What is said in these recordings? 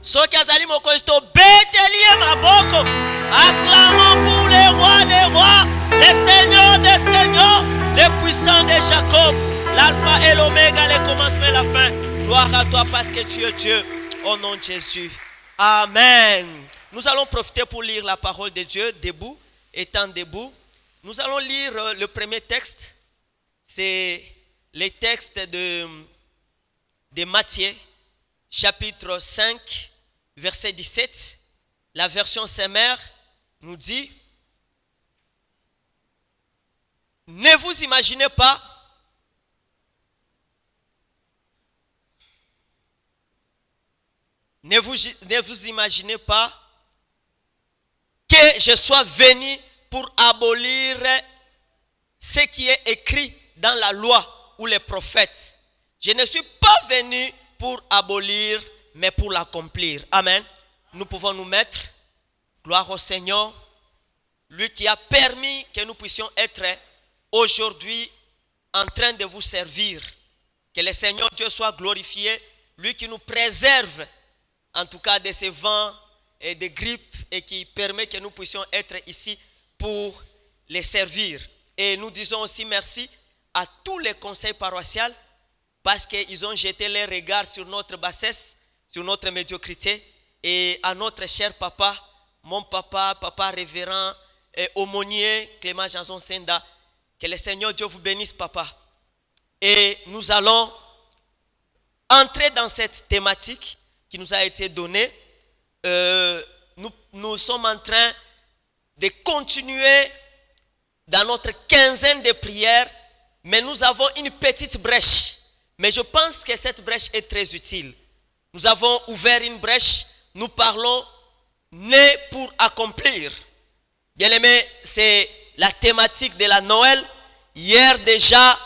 Soki azali mokonzi tobetelie maboko. Acclamons pour les rois des rois, les seigneurs des seigneurs, les puissants de Jacob, l'alpha et l'oméga, le commencement et la fin. Gloire à toi parce que tu es Dieu. Au nom de Jésus. Amen. Nous allons profiter pour lire la parole de Dieu debout, étant debout. Nous allons lire le premier texte. C'est les textes de Matthieu, chapitre 5, verset 17. La version Semeur nous dit: ne vous imaginez pas ne vous imaginez pas que je sois venu pour abolir ce qui est écrit dans la loi ou les prophètes. Je ne suis pas venu pour abolir, mais pour l'accomplir. Amen. Nous pouvons nous mettre. Gloire au Seigneur, lui qui a permis que nous puissions être aujourd'hui en train de vous servir. Que le Seigneur Dieu soit glorifié, lui qui nous préserve en tout cas de ces vents et de grippe et qui permet que nous puissions être ici pour les servir. Et nous disons aussi merci à tous les conseils paroissiaux parce qu'ils ont jeté leur regard sur notre bassesse, sur notre médiocrité, et à notre cher papa, mon papa, papa révérend et aumônier Clément Janson Senda. Que le Seigneur Dieu vous bénisse, papa. Et nous allons entrer dans cette thématique qui nous a été donnée. Nous sommes en train de continuer dans notre quinzaine de prières, mais nous avons une petite brèche. Mais je pense que cette brèche est très utile. Nous avons ouvert une brèche, nous parlons né pour accomplir. Bien aimé, c'est la thématique de la Noël. Hier déjà,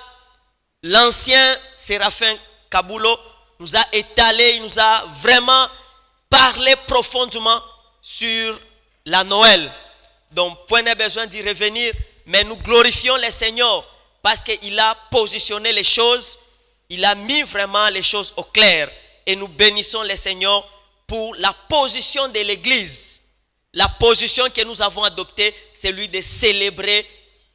l'ancien Séraphin Kabulo nous a étalé, il nous a vraiment parlé profondément sur la Noël. Donc, point n'est besoin d'y revenir, mais nous glorifions le Seigneur parce qu'il a positionné les choses, il a mis vraiment les choses au clair. Et nous bénissons le Seigneur pour la position de l'Église. La position que nous avons adoptée, c'est celui de célébrer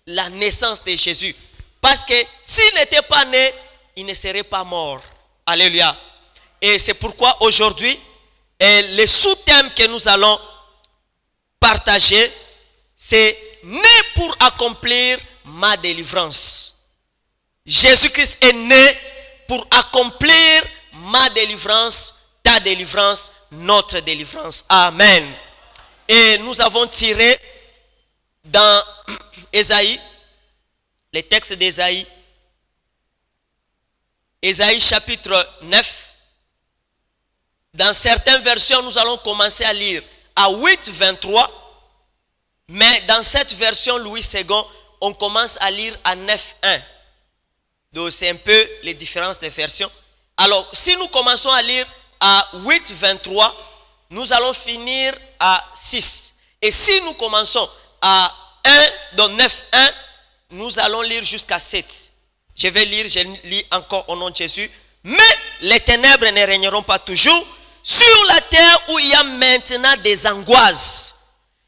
la naissance de Jésus. Parce que s'il n'était pas né, il ne serait pas mort. Alléluia. Et c'est pourquoi aujourd'hui, le sous-thème que nous allons partager, c'est né pour accomplir ma délivrance. Jésus-Christ est né pour accomplir ma délivrance, ta délivrance, notre délivrance. Amen. Et nous avons tiré dans Ésaïe, les textes d'Ésaïe, Ésaïe chapitre 9. Dans certaines versions, nous allons commencer à lire à 8:23. Mais dans cette version Louis II, on commence à lire à 9:1. Donc c'est un peu les différences des versions. Alors, si nous commençons à lire à 8:23, nous allons finir à 6. Et si nous commençons à 1, donc 9:1, nous allons lire jusqu'à 7. Je vais lire, je lis encore au nom de Jésus. Mais les ténèbres ne régneront pas toujours sur la terre où il y a maintenant des angoisses.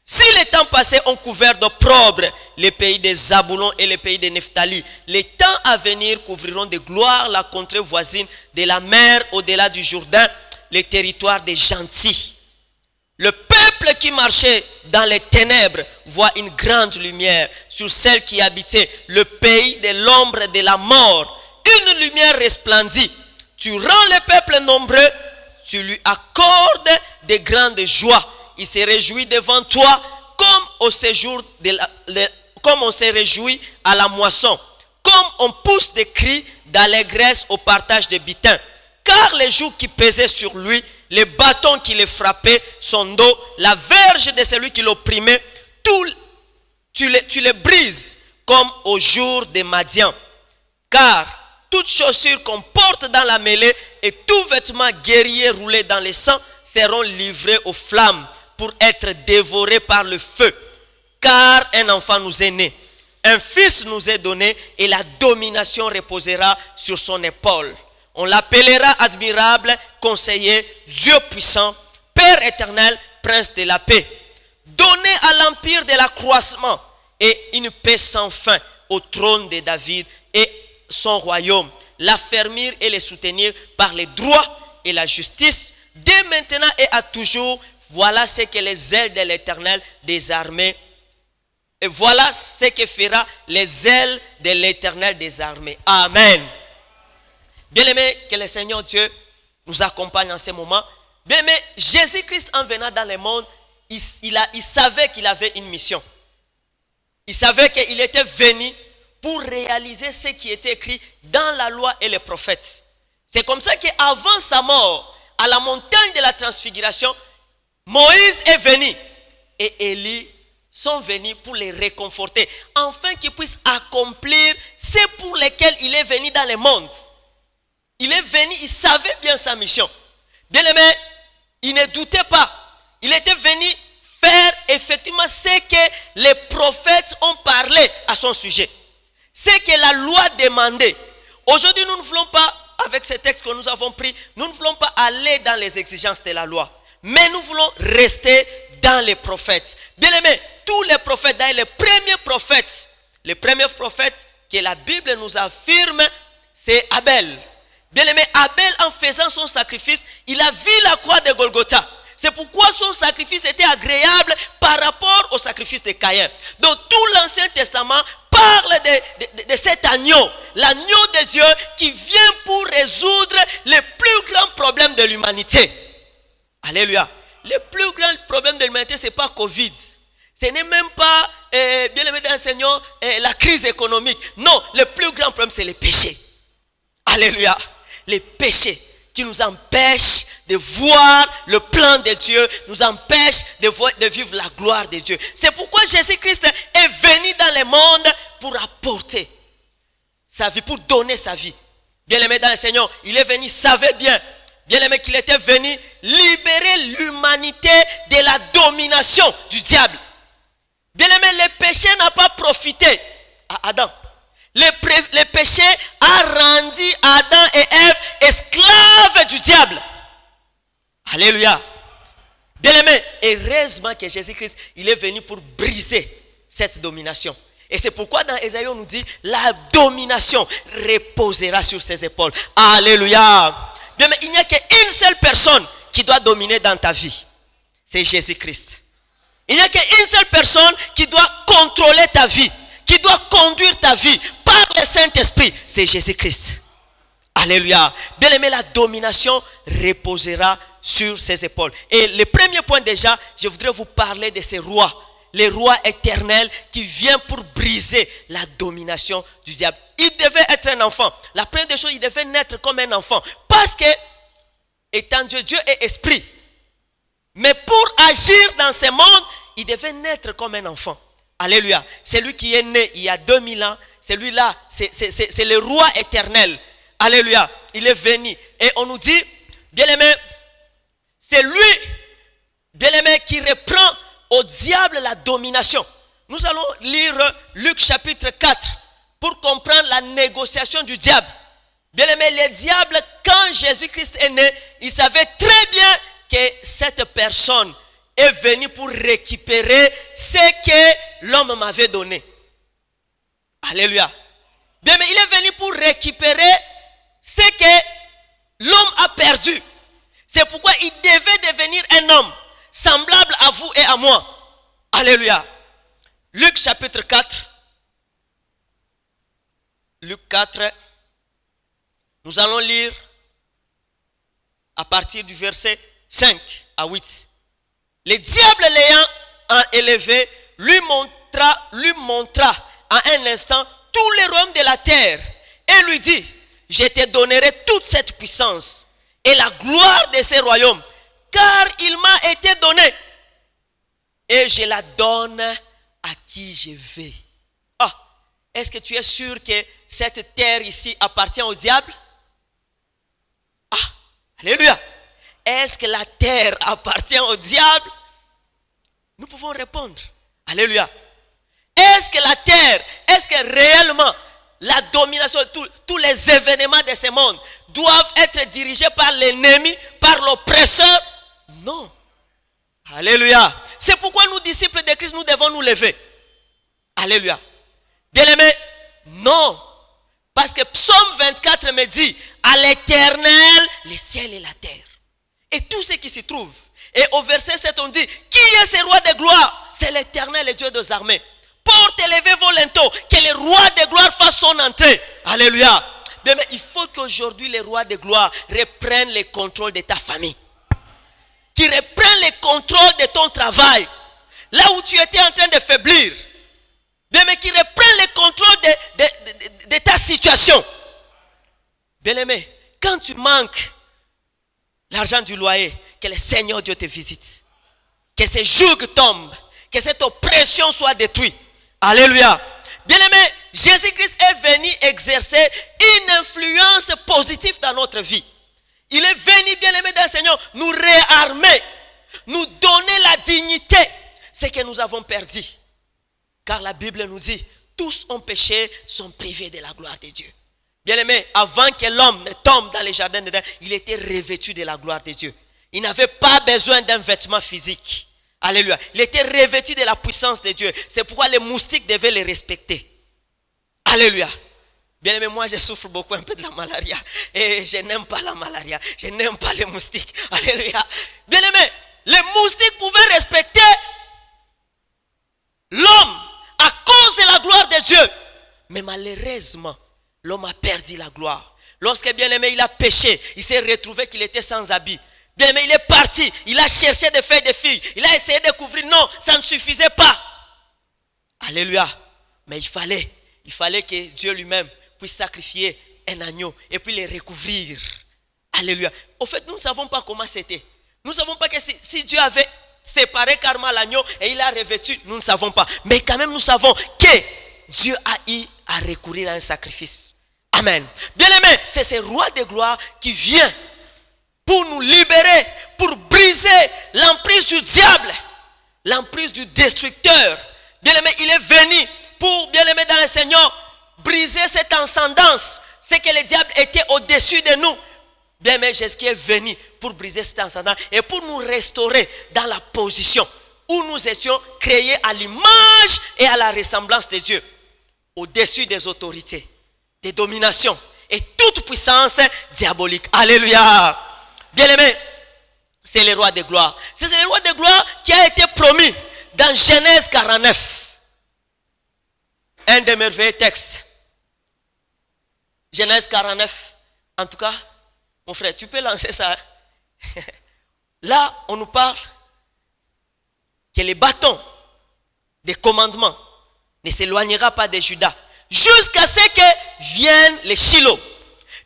Si les temps passés ont couvert d'opprobre les pays des Zaboulon et les pays de Nephtali, les temps à venir couvriront de gloire la contrée voisine de la mer au-delà du Jourdain, les territoires des gentils. Le peuple qui marchait dans les ténèbres voit une grande lumière sur celle qui habitait le pays de l'ombre de la mort. Une lumière resplendit. Tu rends le peuple nombreux, tu lui accordes de grandes joies. Il se réjouit devant toi comme au séjour comme on se réjouit à la moisson, comme on pousse des cris d'allégresse au partage des butins. Car les jougs qui pesaient sur lui, les bâtons qui le frappaient, son dos, la verge de celui qui l'opprimait, tu les brises comme au jour des Madian. Car toute chaussure qu'on porte dans la mêlée et tout vêtement guerrier roulé dans le sang seront livrés aux flammes pour être dévorés par le feu. Car un enfant nous est né, un fils nous est donné et la domination reposera sur son épaule. On l'appellera admirable, conseiller, Dieu puissant, Père éternel, Prince de la paix. Donnez à l'empire de l'accroissement et une paix sans fin au trône de David et son royaume. L'affermir et le soutenir par les droits et la justice, dès maintenant et à toujours. Voilà ce que les ailes de l'Éternel des armées. Et voilà ce que fera les ailes de l'Éternel des armées. Amen. Bien-aimés, que le Seigneur Dieu nous accompagne en ce moment. Bien-aimés, Jésus-Christ en venant dans le monde, il savait qu'il avait une mission. Il savait qu'il était venu pour réaliser ce qui était écrit dans la loi et les prophètes. C'est comme ça qu'avant sa mort, à la montagne de la transfiguration, Moïse est venu et Élie sont venus pour les réconforter, afin qu'ils puissent accomplir ce pour lesquels il est venu dans le monde. Il est venu, il savait bien sa mission. Bien aimé, il ne doutait pas. Il était venu faire effectivement ce que les prophètes ont parlé à son sujet. Ce que la loi demandait. Aujourd'hui, nous ne voulons pas, avec ces textes que nous avons pris, nous ne voulons pas aller dans les exigences de la loi. Mais nous voulons rester dans les prophètes. Bien aimé, tous les prophètes, d'ailleurs les premiers prophètes que la Bible nous affirme, c'est Abel. Bien aimé, Abel, en faisant son sacrifice, il a vu la croix de Golgotha. C'est pourquoi son sacrifice était agréable par rapport au sacrifice de Caïn. Donc tout l'Ancien Testament parle de cet agneau, l'agneau de Dieu qui vient pour résoudre les plus grands problèmes de l'humanité. Alléluia. Le plus grand problème de l'humanité, ce n'est pas Covid. Ce n'est même pas, bien aimé dans le Seigneur, la crise économique. Non, le plus grand problème, c'est le péché. Alléluia. Les péchés qui nous empêchent de voir le plan de Dieu, nous empêchent de vivre la gloire de Dieu. C'est pourquoi Jésus-Christ est venu dans le monde pour apporter sa vie, pour donner sa vie. Bien aimé dans le Seigneur, il est venu, il savait bien aimé qu'il était venu libérer l'humanité de la domination du diable. Bien aimé, le péché n'a pas profité à Adam. Le péché a rendu Adam et Ève esclaves du diable. Alléluia. Bien aimé, heureusement que Jésus-Christ, il est venu pour briser cette domination. Et c'est pourquoi dans Ésaïe, on nous dit, la domination reposera sur ses épaules. Alléluia. Bien aimé, il n'y a qu'une seule personne qui doit dominer dans ta vie. C'est Jésus-Christ. Il n'y a qu'une seule personne qui doit contrôler ta vie, qui doit conduire ta vie par le Saint-Esprit. C'est Jésus-Christ. Alléluia. Bien aimé, la domination reposera sur ses épaules. Et le premier point déjà, je voudrais vous parler de ces rois. Les rois éternels qui viennent pour briser la domination du diable. Il devait être un enfant. La première des choses, il devait naître comme un enfant. Parce que, étant Dieu, Dieu est esprit. Mais pour agir dans ce monde, il devait naître comme un enfant. Alléluia. C'est lui qui est né il y a 2000 ans. Celui-là, c'est le roi éternel. Alléluia. Il est venu. Et on nous dit, bien aimé, c'est lui, bien aimé, qui reprend au diable la domination. Nous allons lire Luc chapitre 4 pour comprendre la négociation du diable. Bien aimé, le diable, quand Jésus-Christ est né, il savait très bien que cette personne est venue pour récupérer ce que l'homme m'avait donné. Alléluia. Bien aimé, il est venu pour récupérer ce que l'homme a perdu. C'est pourquoi il devait devenir un homme semblable à vous et à moi. Alléluia. Luc chapitre 4. Luc 4. Nous allons lire à partir du verset 5 à 8. Le diable l'ayant élevé, lui montra en un instant tous les royaumes de la terre et lui dit, je te donnerai toute cette puissance et la gloire de ces royaumes, car il m'a été donné et je la donne à qui je veux. Ah, est-ce que tu es sûr que cette terre ici appartient au diable? Ah, alléluia. Est-ce que la terre appartient au diable? Nous pouvons répondre. Alléluia. Est-ce que la terre, est-ce que réellement la domination, tous les événements de ce monde doivent être dirigés par l'ennemi, par l'oppresseur? Non. Alléluia. C'est pourquoi nous, disciples de Christ, nous devons nous lever. Alléluia. Bien-aimés, non. Parce que Psaume 24 me dit, à l'Éternel, les ciels et la terre. Et tout ce qui s'y trouve. Et au verset 7, on dit, qui est ce roi de gloire? C'est l'Éternel, le Dieu des armées. Porte élevé vos linteaux, que le roi de gloire fasse son entrée. Alléluia. Bien, mais il faut qu'aujourd'hui, le roi de gloire reprenne le contrôle de ta famille. Qu'il reprenne le contrôle de ton travail. Là où tu étais en train de faiblir. Bien, mais qu'il reprenne le contrôle de ta situation. Bien-aimé, quand tu manques l'argent du loyer, que le Seigneur Dieu te visite. Que ce joug tombe. Que cette oppression soit détruite. Alléluia. Bien-aimé, Jésus-Christ est venu exercer une influence positive dans notre vie. Il est venu, bien-aimé dans le Seigneur, nous réarmer, nous donner la dignité, ce que nous avons perdu. Car la Bible nous dit, tous ont péché, sont privés de la gloire de Dieu. Bien-aimé, avant que l'homme ne tombe dans les jardins d'Éden, il était revêtu de la gloire de Dieu. Il n'avait pas besoin d'un vêtement physique. Alléluia. Il était revêtu de la puissance de Dieu. C'est pourquoi les moustiques devaient les respecter. Alléluia. Bien-aimé, moi je souffre beaucoup un peu de la malaria. Et je n'aime pas la malaria. Je n'aime pas les moustiques. Alléluia. Bien-aimé, les moustiques pouvaient respecter l'homme à cause de la gloire de Dieu. Mais malheureusement, l'homme a perdu la gloire. Lorsque bien-aimé, il a péché, il s'est retrouvé qu'il était sans habit. Bien-aimé, il est parti, il a cherché des feuilles de filles. Il a essayé de couvrir, non, ça ne suffisait pas. Alléluia. Mais il fallait que Dieu lui-même puisse sacrifier un agneau et puis les recouvrir. Alléluia. Au fait, nous ne savons pas comment c'était. Nous ne savons pas que si Dieu avait séparé carrément l'agneau et il l'a revêtu, nous ne savons pas. Mais quand même, nous savons que Dieu a eu à recourir à un sacrifice. Amen. Bien-aimé, c'est ce roi de gloire qui vient pour nous libérer, pour briser l'emprise du diable, l'emprise du destructeur. Bien-aimé, il est venu pour, bien-aimé dans le Seigneur, briser cette ascendance. C'est que le diable était au-dessus de nous. Bien-aimé, Jésus est venu pour briser cette ascendance et pour nous restaurer dans la position où nous étions créés à l'image et à la ressemblance de Dieu. Au-dessus des autorités, des dominations et toute puissance diabolique. Alléluia. Bien-aimé, c'est le roi de gloire. C'est le roi de gloire qui a été promis dans Genèse 49. Un des merveilleux textes. Genèse 49. En tout cas, mon frère, tu peux lancer ça. Là, on nous parle que les bâtons des commandements ne s'éloignera pas de Judas jusqu'à ce que vienne les Shiloh.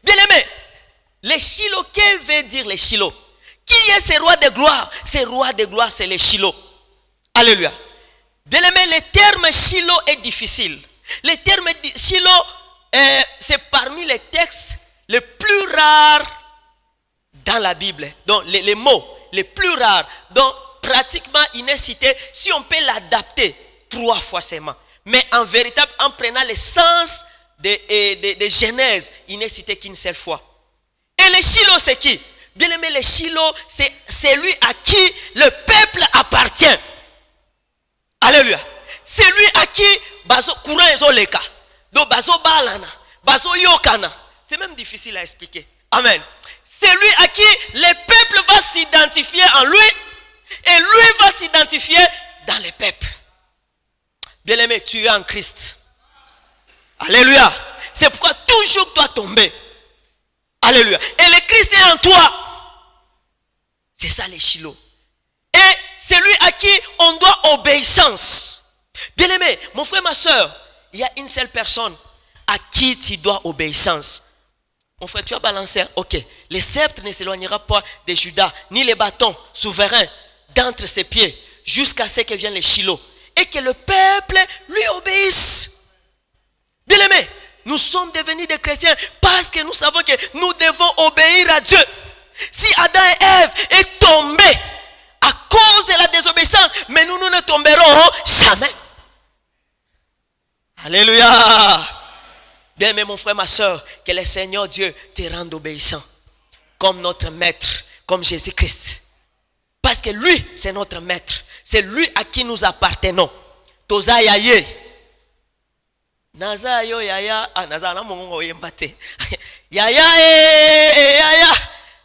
Bien-aimé, les Shiloh, que veut dire les Shiloh? Qui est ce roi de gloire? Ce roi de gloire, c'est les Shiloh. Alléluia. Bien-aimé, le terme Shiloh est difficile. Le terme Shiloh, c'est parmi les textes les plus rares dans la Bible. Donc, les mots les plus rares. Donc, pratiquement, il n'est cité, si on peut l'adapter 3 fois seulement. Mais en vérité, en prenant le sens de Genèse, il n'est cité qu'une seule fois. Et les Shiloh, c'est qui? Bien aimé, les Shiloh, c'est celui à qui le peuple appartient. Alléluia. C'est lui à qui bazo courant ezoleka. Donc bazo balana, bazo yokana. C'est même difficile à expliquer. Amen. C'est lui à qui le peuple va s'identifier en lui et lui va s'identifier dans le peuple. Bien aimé, tu es en Christ. Alléluia. C'est pourquoi toujours tu dois tomber. Alléluia. Et le Christ est en toi. C'est ça les Shiloh. Et c'est lui à qui on doit obéissance. Bien aimé, mon frère, ma soeur, il y a une seule personne à qui tu dois obéissance. Mon frère, tu as balancé. Ok. Le sceptre ne s'éloignera pas de Judas, ni les bâtons souverains d'entre ses pieds, jusqu'à ce que viennent les Shiloh. Et que le peuple lui obéisse. Bien aimé, nous sommes devenus des chrétiens parce que nous savons que nous devons obéir à Dieu. Si Adam et Ève est tombé à cause de la désobéissance, mais nous ne tomberons jamais. Alléluia. Bien aimé mon frère, ma soeur, que le Seigneur Dieu te rende obéissant. Comme notre maître, comme Jésus-Christ. Parce que lui, c'est notre maître. C'est lui à qui nous appartenons. Toza yaye. Naza yo yaya. Ah, naza na mongo yembate. Yaya yaya.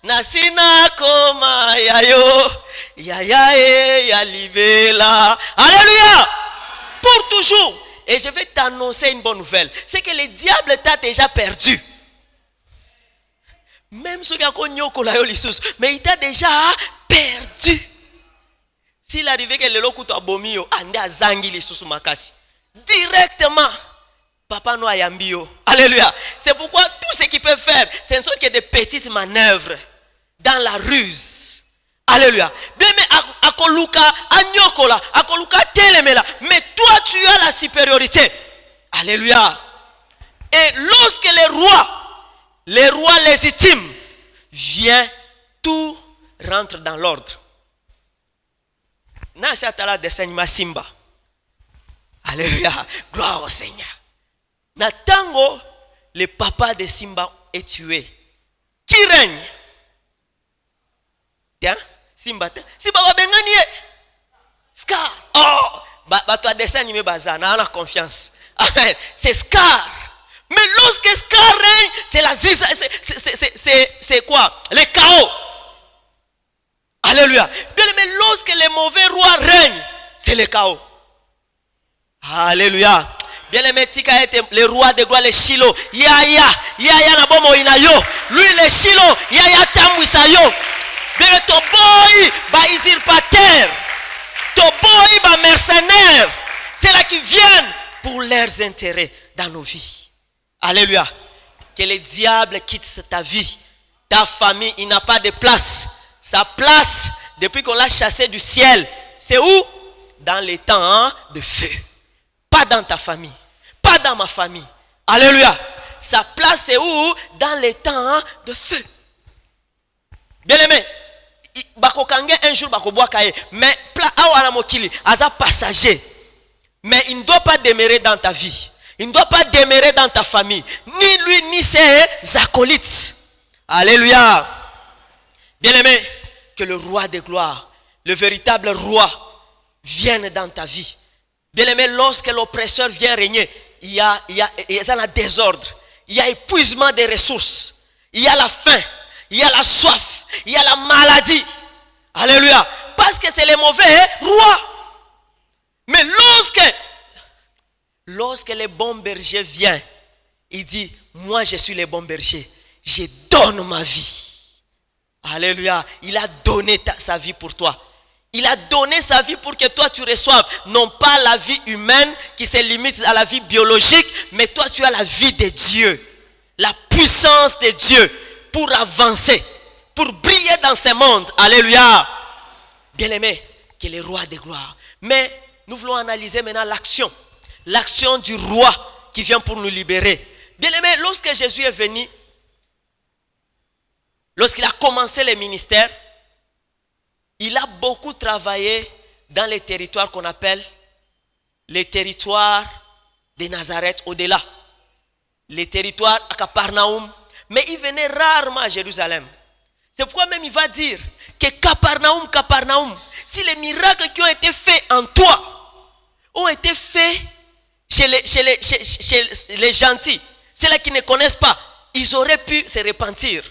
Nasina koma yayo. Yaya yalibela. Alléluia. Pour toujours. Et je vais t'annoncer une bonne nouvelle. C'est que le diable t'a déjà perdu. Même ceux qui ont mais il t'a déjà perdu. S'il arrivait que le locuto a bomio, ande a zangi les sous makasi. Directement, papa no ayambio. Alléluia. C'est pourquoi tout ce qu'il peut faire, ce ne sont que des petites manœuvres dans la ruse. Alléluia. Bien, mais akoluka anyokola, akoluka telemela. Mais toi, tu as la supériorité. Alléluia. Et lorsque les rois légitimes viennent, tout rentre dans l'ordre. Nasi atala dessin Simba. Alléluia. Gloire au Seigneur. Natango, le papa de Simba est tué. Qui règne? Tiens, Simba va benganie. Scar. Oh, toi dessin animé bazar, n'a la confiance. Amen. C'est Scar. Mais lorsque Scar règne, c'est la ziza, c'est quoi? Le chaos. Alléluia. Mais lorsque les mauvais rois règnent, c'est le chaos. Alléluia. Bien aimé, Tika était le roi de gloire, le Shilo. Yaya na bomo inayo. Lui le Shilo, Yaya tamwisa yo. Bien ton boy, ba usurpateur. Ton boy, ba mercenaire. C'est là qui viennent pour leurs intérêts dans nos vies. Alléluia. Que le diable quitte ta vie. Ta famille, il n'a pas de place. Sa place, depuis qu'on l'a chassé du ciel, c'est où? Dans les temps de feu. Pas dans ta famille. Pas dans ma famille. Alléluia. Sa place, c'est où? Dans les temps de feu. Bien aimé. Un jour, mais aza passager. Mais il ne doit pas demeurer dans ta vie. Il ne doit pas demeurer dans ta famille. Ni lui, ni ses acolytes. Alléluia. Bien aimé, que le roi de gloire, le véritable roi, vienne dans ta vie. Bien aimé, lorsque l'oppresseur vient régner, il y a un désordre. Il y a épuisement des ressources. Il y a la faim. Il y a la soif. Il y a la maladie. Alléluia. Parce que c'est les mauvais rois. Mais lorsque le bon berger vient, il dit, moi je suis le bon berger. Je donne ma vie. Alléluia. Il a donné sa vie pour toi. Il a donné sa vie pour que toi tu reçoives non pas la vie humaine qui se limite à la vie biologique, mais toi tu as la vie de Dieu. La puissance de Dieu pour avancer, pour briller dans ce monde. Alléluia. Bien aimé, que le roi de gloire. Mais nous voulons analyser maintenant l'action. L'action du roi qui vient pour nous libérer. Bien aimé, lorsque Jésus est venu, lorsqu'il a commencé le ministère, il a beaucoup travaillé dans les territoires qu'on appelle les territoires de Nazareth au-delà. Les territoires à Capernaum. Mais il venait rarement à Jérusalem. C'est pourquoi même il va dire que Capernaum, si les miracles qui ont été faits en toi ont été faits chez les gentils, ceux-là qui ne connaissent pas, ils auraient pu se repentir.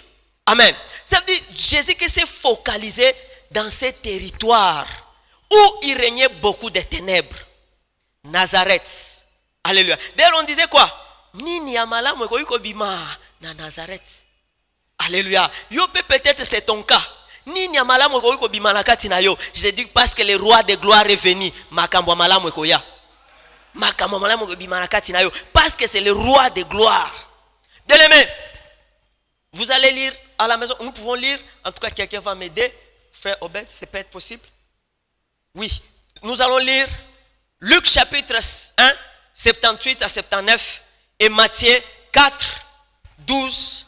Amen. Ça veut dire Jésus qui s'est focalisé dans ces territoires où il régnait beaucoup de ténèbres. Nazareth. Alléluia. D'ailleurs on disait quoi? Nini amala mweko bima na Nazareth. Alléluia. Yo peut-être c'est ton cas. Nini amala mweko bima na kati na yo. Je dis parce que le roi de gloire est venu. Makambo amala mweko ya. Makambo amala mweko bima na kati na yo. Parce que c'est le roi de gloire. Bien-aimé, vous allez lire à la maison. Nous pouvons lire. En tout cas, quelqu'un va m'aider. Frère Obed, c'est peut-être possible? Oui. Nous allons lire Luc chapitre 1, 78 à 79 et Matthieu 4, 12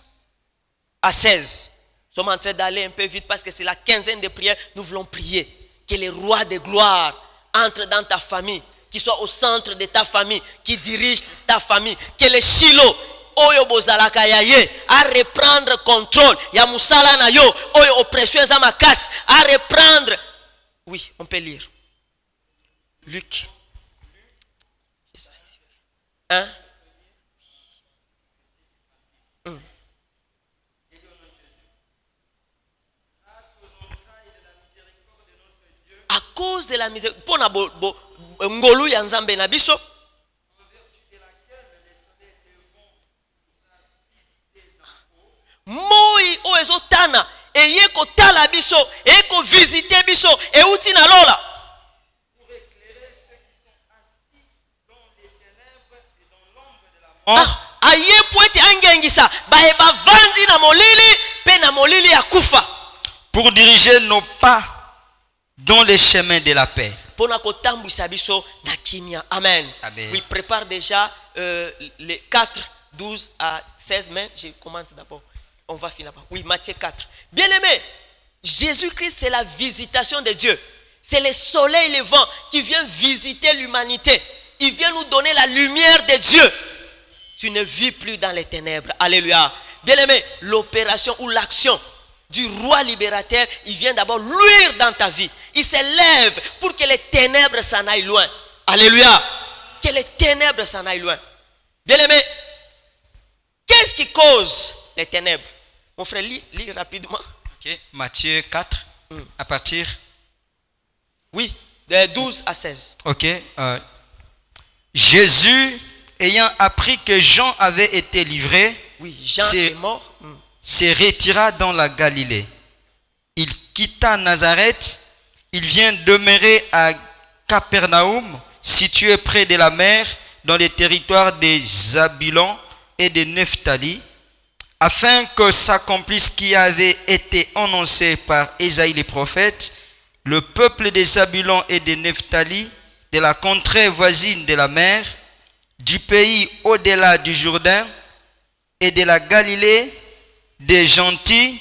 à 16. Nous sommes en train d'aller un peu vite parce que c'est la quinzaine de prières. Nous voulons prier que le roi de gloire entre dans ta famille, qu'il soit au centre de ta famille, qui dirige ta famille, que le Shilo oyo bozalaka yaye à reprendre contrôle ya musala na yo oyo oppression za makasi à reprendre Oui, on peut lire. Luc 1. À cause de la miséricorde, pour na ngolu ya nzambe na biso, moi o ezotana eye kotala biso, eye ko visiter biso, e uti na lola. Pour éclairer ceux qui sont assis dans les ténèbres et dans l'ombre de la mort. Aye po ete angengisa baye bavandi na molili pe na molili ya kufa. Pour diriger nos pas dans les chemins de la paix. Pona kotambwisa biso na kimia. Amen. Amen. Oui, prépare déjà les 4, 12 à 16 mai. Je commence d'abord. On va finir là-bas. Oui, Matthieu 4. Bien-aimé, Jésus-Christ, c'est la visitation de Dieu. C'est le soleil levant qui vient visiter l'humanité. Il vient nous donner la lumière de Dieu. Tu ne vis plus dans les ténèbres. Alléluia. Bien-aimé, l'opération ou l'action du roi libérateur, il vient d'abord luire dans ta vie. Il se lève pour que les ténèbres s'en aillent loin. Alléluia. Que les ténèbres s'en aillent loin. Bien-aimé, qu'est-ce qui cause les ténèbres? Mon frère, lis rapidement. Okay. Matthieu 4, à partir... Oui, de 12 à 16. Ok. Jésus, ayant appris que Jean avait été livré, oui, Jean est mort, se retira dans la Galilée. Il quitta Nazareth, il vient demeurer à Capernaum, situé près de la mer, dans les territoires des Zabulon et de Nephtali, afin que s'accomplisse ce qui avait été annoncé par Ésaïe le prophète. Le peuple des Zabulon et de Nephtali, de la contrée voisine de la mer, du pays au-delà du Jourdain et de la Galilée, des gentils,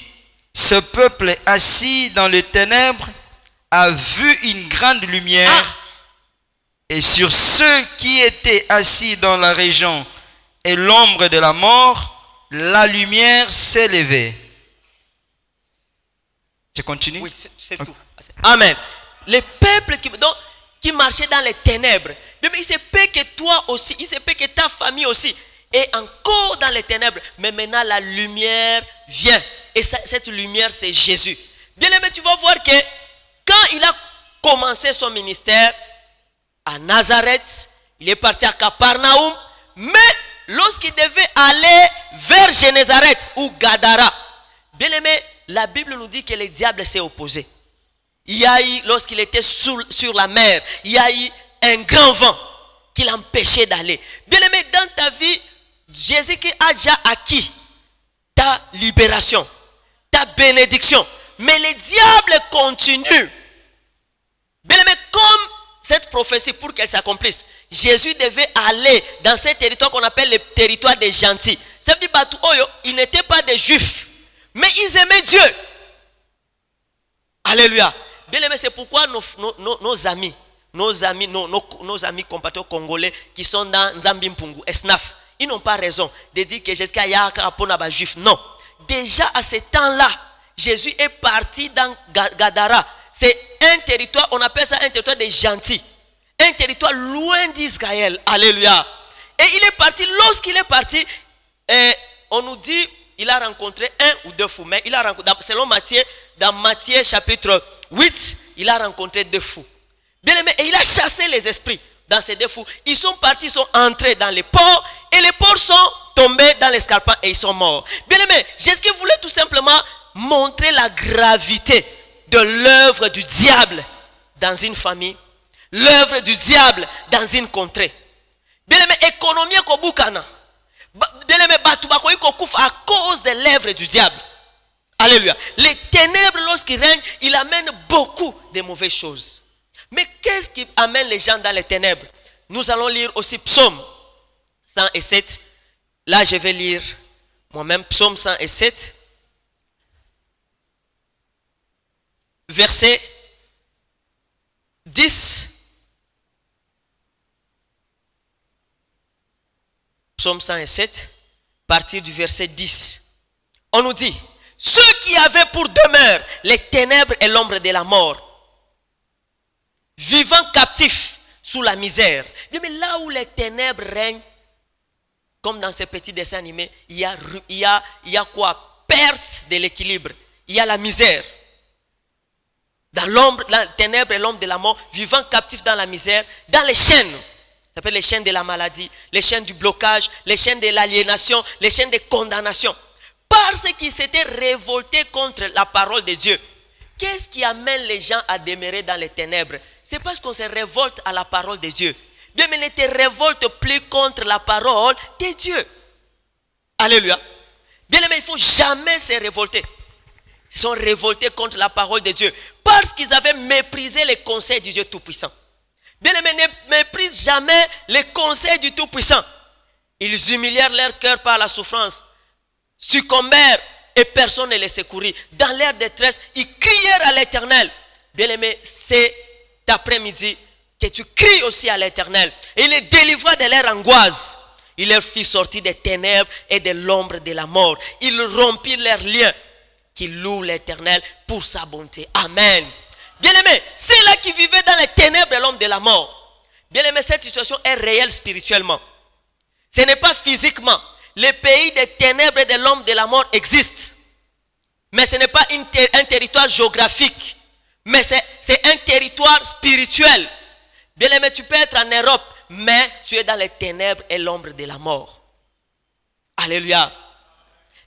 ce peuple assis dans les ténèbres a vu une grande lumière. Et sur ceux qui étaient assis dans la région et l'ombre de la mort, la lumière s'est levée. Je continue? Oui, c'est tout. Amen. Les peuples qui marchaient dans les ténèbres, mais il se peut que toi aussi, il se peut que ta famille aussi est encore dans les ténèbres, mais maintenant la lumière vient. Et cette lumière, c'est Jésus. Bien aimé, tu vas voir que quand il a commencé son ministère à Nazareth, il est parti à Capernaum, mais lorsqu'il devait aller vers Génézareth ou Gadara, bien aimé, la Bible nous dit que le diable s'est opposé. Il y a eu, lorsqu'il était sur la mer, il y a eu un grand vent qui l'empêchait d'aller. Bien aimé, dans ta vie, Jésus qui a déjà acquis ta libération, ta bénédiction. Mais le diable continue. Bien aimé, comme cette prophétie, pour qu'elle s'accomplisse, Jésus devait aller dans ce territoire qu'on appelle le territoire des gentils. Ça veut dire qu'ils n'étaient pas des juifs, mais ils aimaient Dieu. Alléluia. Bien aimé, c'est pourquoi nos amis compatriotes congolais qui sont dans Nzambi Mpungu, Esnaf, ils n'ont pas raison de dire que Jésus a un juif. Non. Déjà à ce temps-là, Jésus est parti dans Gadara. C'est un territoire, on appelle ça un territoire des gentils. Un territoire loin d'Israël. Alléluia. Et il est parti, lorsqu'il est parti, on nous dit, il a rencontré un ou deux fous. Mais il a rencontré, selon Matthieu, dans Matthieu chapitre 8, il a rencontré deux fous. Bien aimé, et il a chassé les esprits dans ces deux fous. Ils sont partis, ils sont entrés dans les ports, et les porcs sont tombés dans l'escarpin et ils sont morts. Bien aimé, Jésus voulait tout simplement montrer la gravité de l'œuvre du diable dans une famille, l'œuvre du diable dans une contrée. Bien aimé, économie kobukana. Bien aimé, batubakoyi kokufa à cause de l'œuvre du diable. Alléluia. Les ténèbres, lorsqu'ils règnent, ils amènent beaucoup de mauvaises choses. Mais qu'est-ce qui amène les gens dans les ténèbres? Nous allons lire aussi Psaume 107. Là, je vais lire moi-même Psaume 107. Verset 10. Psaume 107, partir du verset 10. On nous dit, ceux qui avaient pour demeure les ténèbres et l'ombre de la mort vivant captifs sous la misère. Bien, mais là où les ténèbres règnent, comme dans ces petits dessins animés, il y a quoi? Perte de l'équilibre. Il y a la misère. Dans l'ombre, la ténèbre et l'ombre de la mort, vivant captifs dans la misère, dans les chaînes. Ça s'appelle les chaînes de la maladie, les chaînes du blocage, les chaînes de l'aliénation, les chaînes de condamnation. Parce qu'ils s'étaient révoltés contre la parole de Dieu. Qu'est-ce qui amène les gens à demeurer dans les ténèbres? C'est parce qu'on se révolte à la parole de Dieu. Dieu ne te révolte plus contre la parole de Dieu. Alléluia. Bien aimé, il ne faut jamais se révolter. Ils sont révoltés contre la parole de Dieu parce qu'ils avaient méprisé les conseils du Dieu Tout-Puissant. Bien aimé, ne méprise jamais les conseils du Tout-Puissant. Ils humilièrent leur cœur par la souffrance, succombèrent et personne ne les secourit. Dans leur détresse, ils crièrent à l'Éternel. Bien aimé, cet après-midi, que tu cries aussi à l'Éternel. Et il les délivra de leur angoisse. Il leur fit sortir des ténèbres et de l'ombre de la mort. Il rompit leurs liens. Qu'ils louent l'Éternel pour sa bonté. Amen. Bien-aimés, c'est là qui vivaient dans les ténèbres de l'homme de la mort. Bien-aimés, cette situation est réelle spirituellement. Ce n'est pas physiquement. Le pays des ténèbres et de l'homme de la mort existe. Mais ce n'est pas un territoire géographique. Mais c'est un territoire spirituel. Bien-aimé, tu peux être en Europe, mais tu es dans les ténèbres et l'ombre de la mort. Alléluia.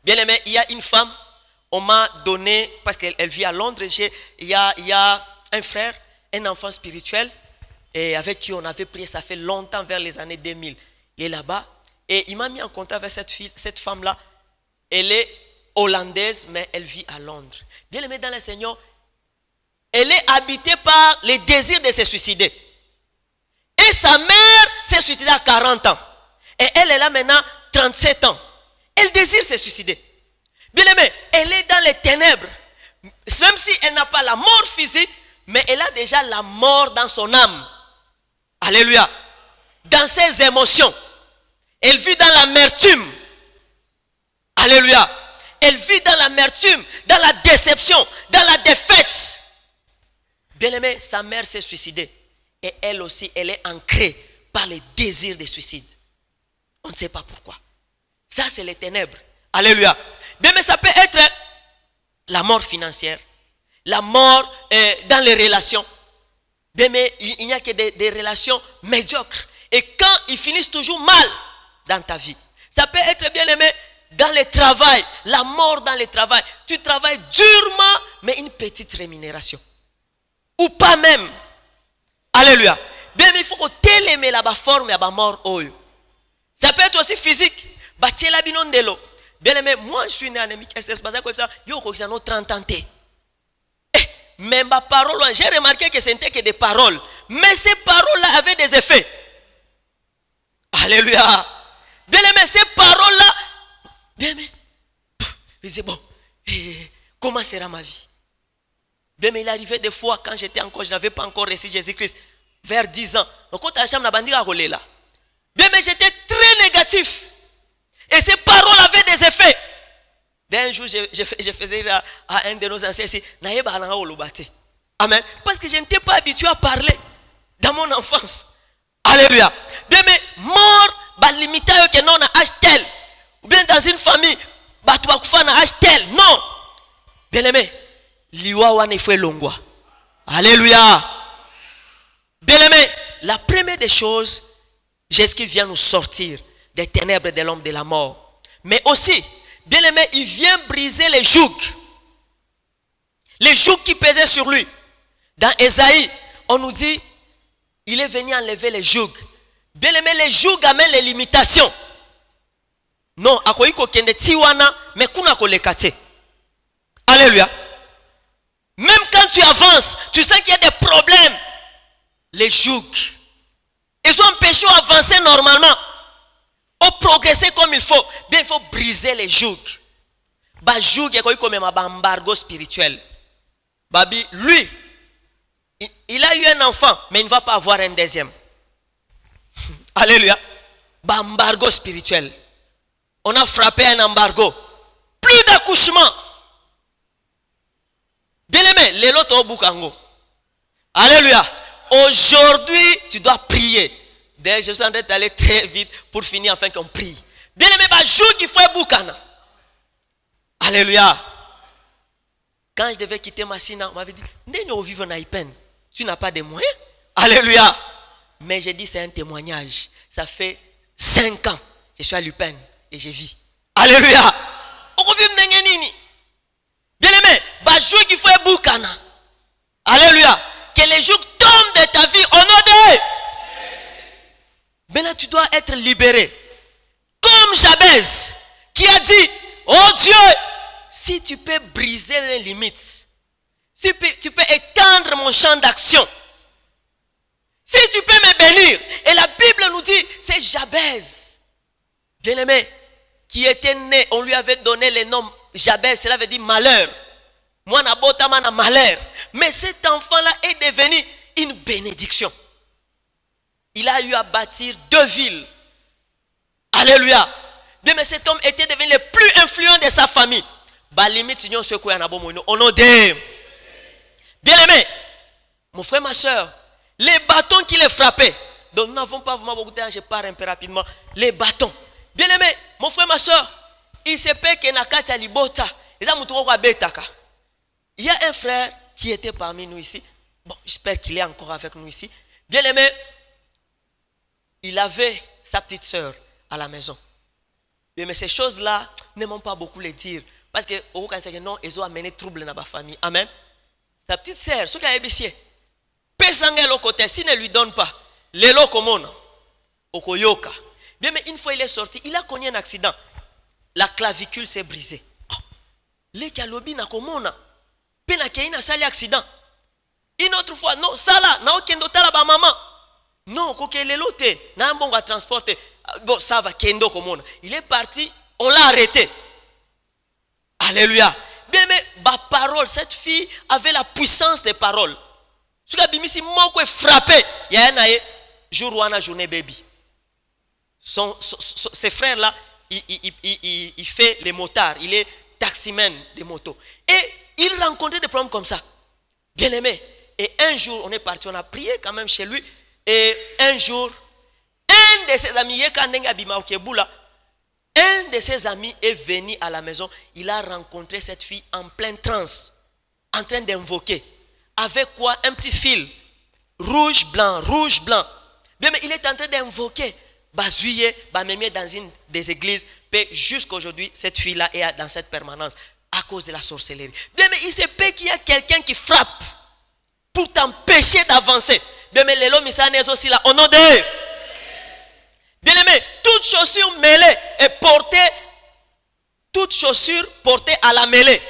Bien-aimé, il y a une femme. On m'a donné, parce qu'elle vit à Londres, il y a un frère, un enfant spirituel, et avec qui on avait prié, ça fait longtemps, vers les années 2000. Il est là-bas, et il m'a mis en contact avec cette femme-là. Elle est hollandaise, mais elle vit à Londres. Bien aimée dans le Seigneur, elle est habitée par les désirs de se suicider. Et sa mère s'est suicidée à 40 ans. Et elle est là maintenant, 37 ans. Elle désire se suicider. Bien aimé, elle est dans les ténèbres. Même si elle n'a pas la mort physique, mais elle a déjà la mort dans son âme. Alléluia. Dans ses émotions. Elle vit dans l'amertume. Alléluia. Elle vit dans l'amertume, dans la déception, dans la défaite. Bien aimé, sa mère s'est suicidée. Et elle aussi, elle est ancrée par les désirs de suicide. On ne sait pas pourquoi. Ça, c'est les ténèbres. Alléluia. Bien, mais ça peut être la mort financière, la mort dans les relations. Bien, mais il n'y a que des relations médiocres. Et quand ils finissent toujours mal dans ta vie. Ça peut être, bien aimé, dans le travail, la mort dans le travail. Tu travailles durement, mais une petite rémunération. Ou pas même. Alléluia. Bien, mais il faut que tu aimes la forme et la mort. Ça peut être aussi physique. Bachela binondelo. Bien aimé, moi je suis né en Amérique, c'est pas ça comme ça. Yo, quand j'ai 30 ans. Mais ma parole, j'ai remarqué que ce n'était que des paroles. Mais ces paroles-là avaient des effets. Alléluia. Bien aimé, ces paroles-là. Bien aimé. Je disais, bon, comment sera ma vie? Bien aimé, il arrivait des fois quand j'étais encore, je n'avais pas encore reçu Jésus-Christ. Vers 10 ans. Donc quand j'ai la bandit à rouler là. Bien aimé, j'étais très négatif. Et ces paroles avaient des effets. Un jour, je faisais à un de nos anciens ici. Amen. Parce que je n'étais pas habitué à parler dans mon enfance. Alléluia. Bien, mais mort, limité que non à âge tel. Ou bien dans une famille, batuakufa na âge tel. Non. Bien aimé, liwa wane fwe longwa. Alléluia. Bien aimé, la première des choses, Jésus vient nous sortir des ténèbres de l'homme de la mort. Mais aussi, bien aimé, il vient briser les jougs. Les jougs qui pesaient sur lui. Dans Ésaïe, on nous dit, il est venu enlever les jougs. Bien aimé, les jougs amènent les limitations. Non, akoiko kende tiwana, mais kuna kolekate. Alléluia. Même quand tu avances, tu sens qu'il y a des problèmes. Les jougs. Ils ont empêché d'avancer normalement. Au progresser comme il faut. Bien, il faut briser les jougs. Bah, joug, il y a comme un embargo spirituel. Babi, lui, il a eu un enfant, mais il ne va pas avoir un deuxième. Alléluia. Bah, embargo spirituel. On a frappé un embargo. Plus d'accouchement. Bien aimé, les lots au Bukango. Alléluia. aujourd'hui, tu dois prier. D'ailleurs, je suis en train d'aller très vite pour finir afin qu'on prie. Bien aimé, jour qu'il faut boukana. Alléluia. Quand je devais quitter Massina, on m'avait dit, Néno vivre en peine. Tu n'as pas de moyens. Alléluia. Mais j'ai dit, c'est un témoignage. Ça fait 5 ans. Je suis à Lupin et je vis. Alléluia. Bien aimé, jour qu'il faut boukana. Alléluia. Que les jours tombent de ta vie au nom de. Maintenant, tu dois être libéré. Comme Jabez qui a dit, oh Dieu, si tu peux briser les limites, si tu peux étendre mon champ d'action, si tu peux me bénir. Et la Bible nous dit, c'est Jabez, bien aimé, qui était né, on lui avait donné le nom Jabez, cela veut dire malheur. Moi, na botama na malheur. Mais cet enfant-là est devenu une bénédiction. Il a eu à bâtir 2 villes. Alléluia. Bien, mais cet homme était devenu le plus influent de sa famille. Bien aimé, mon frère, ma soeur, les bâtons qui les frappaient. Donc nous n'avons pas vraiment beaucoup de temps, je pars un peu rapidement. Les bâtons. Bien aimé, mon frère, ma soeur, il se peut que Nakata Libota, il y a un frère qui était parmi nous ici. Bon, j'espère qu'il est encore avec nous ici. Bien aimé, il avait sa petite soeur à la maison. Mais ces choses-là ne m'ont pas beaucoup les dire. Parce que non, ils ont amené trouble dans ma famille. Amen. Sa petite sœur, ce qui a ébissé, pesanga l'autre côté, s'il ne lui donne pas, les lokomona, okoyoka. Bien, mais une fois il est sorti, il a connu un accident. La clavicule s'est brisée. Les kalobi na komona, pena keina sali accident. Une autre fois, non, ça là, na okendo tala ba maman. Non, kokelelo na mbongo à transporter. Bon, ça va, kendo komona. Il est parti, on l'a arrêté. Alléluia. Bien, mais ma parole, cette fille avait la puissance des paroles. Ce qui a bimisi moko est frappé. Il y a un jour ou un journée baby. Ses frères là, il fait les motards. Il est taximan des motos. Et il rencontrait des problèmes comme ça. Bien aimé. Et un jour, on est parti, on a prié quand même chez lui. Et un jour, un de ses amis, un de ses amis est venu à la maison. Il a rencontré cette fille en pleine transe, en train d'invoquer. Avec quoi? Un petit fil. Rouge, blanc, rouge, blanc. Bien, mais il est en train d'invoquer. Bazouiller, même dans une des églises. Jusqu'à aujourd'hui, cette fille-là est dans cette permanence à cause de la sorcellerie. Bien, mais il se peut qu'il y a quelqu'un qui frappe pour t'empêcher d'avancer. Bien, mais les lomisanes aussi là, au nom de. Bien aimé, toute chaussure mêlée est portée, toute chaussure portée à la mêlée.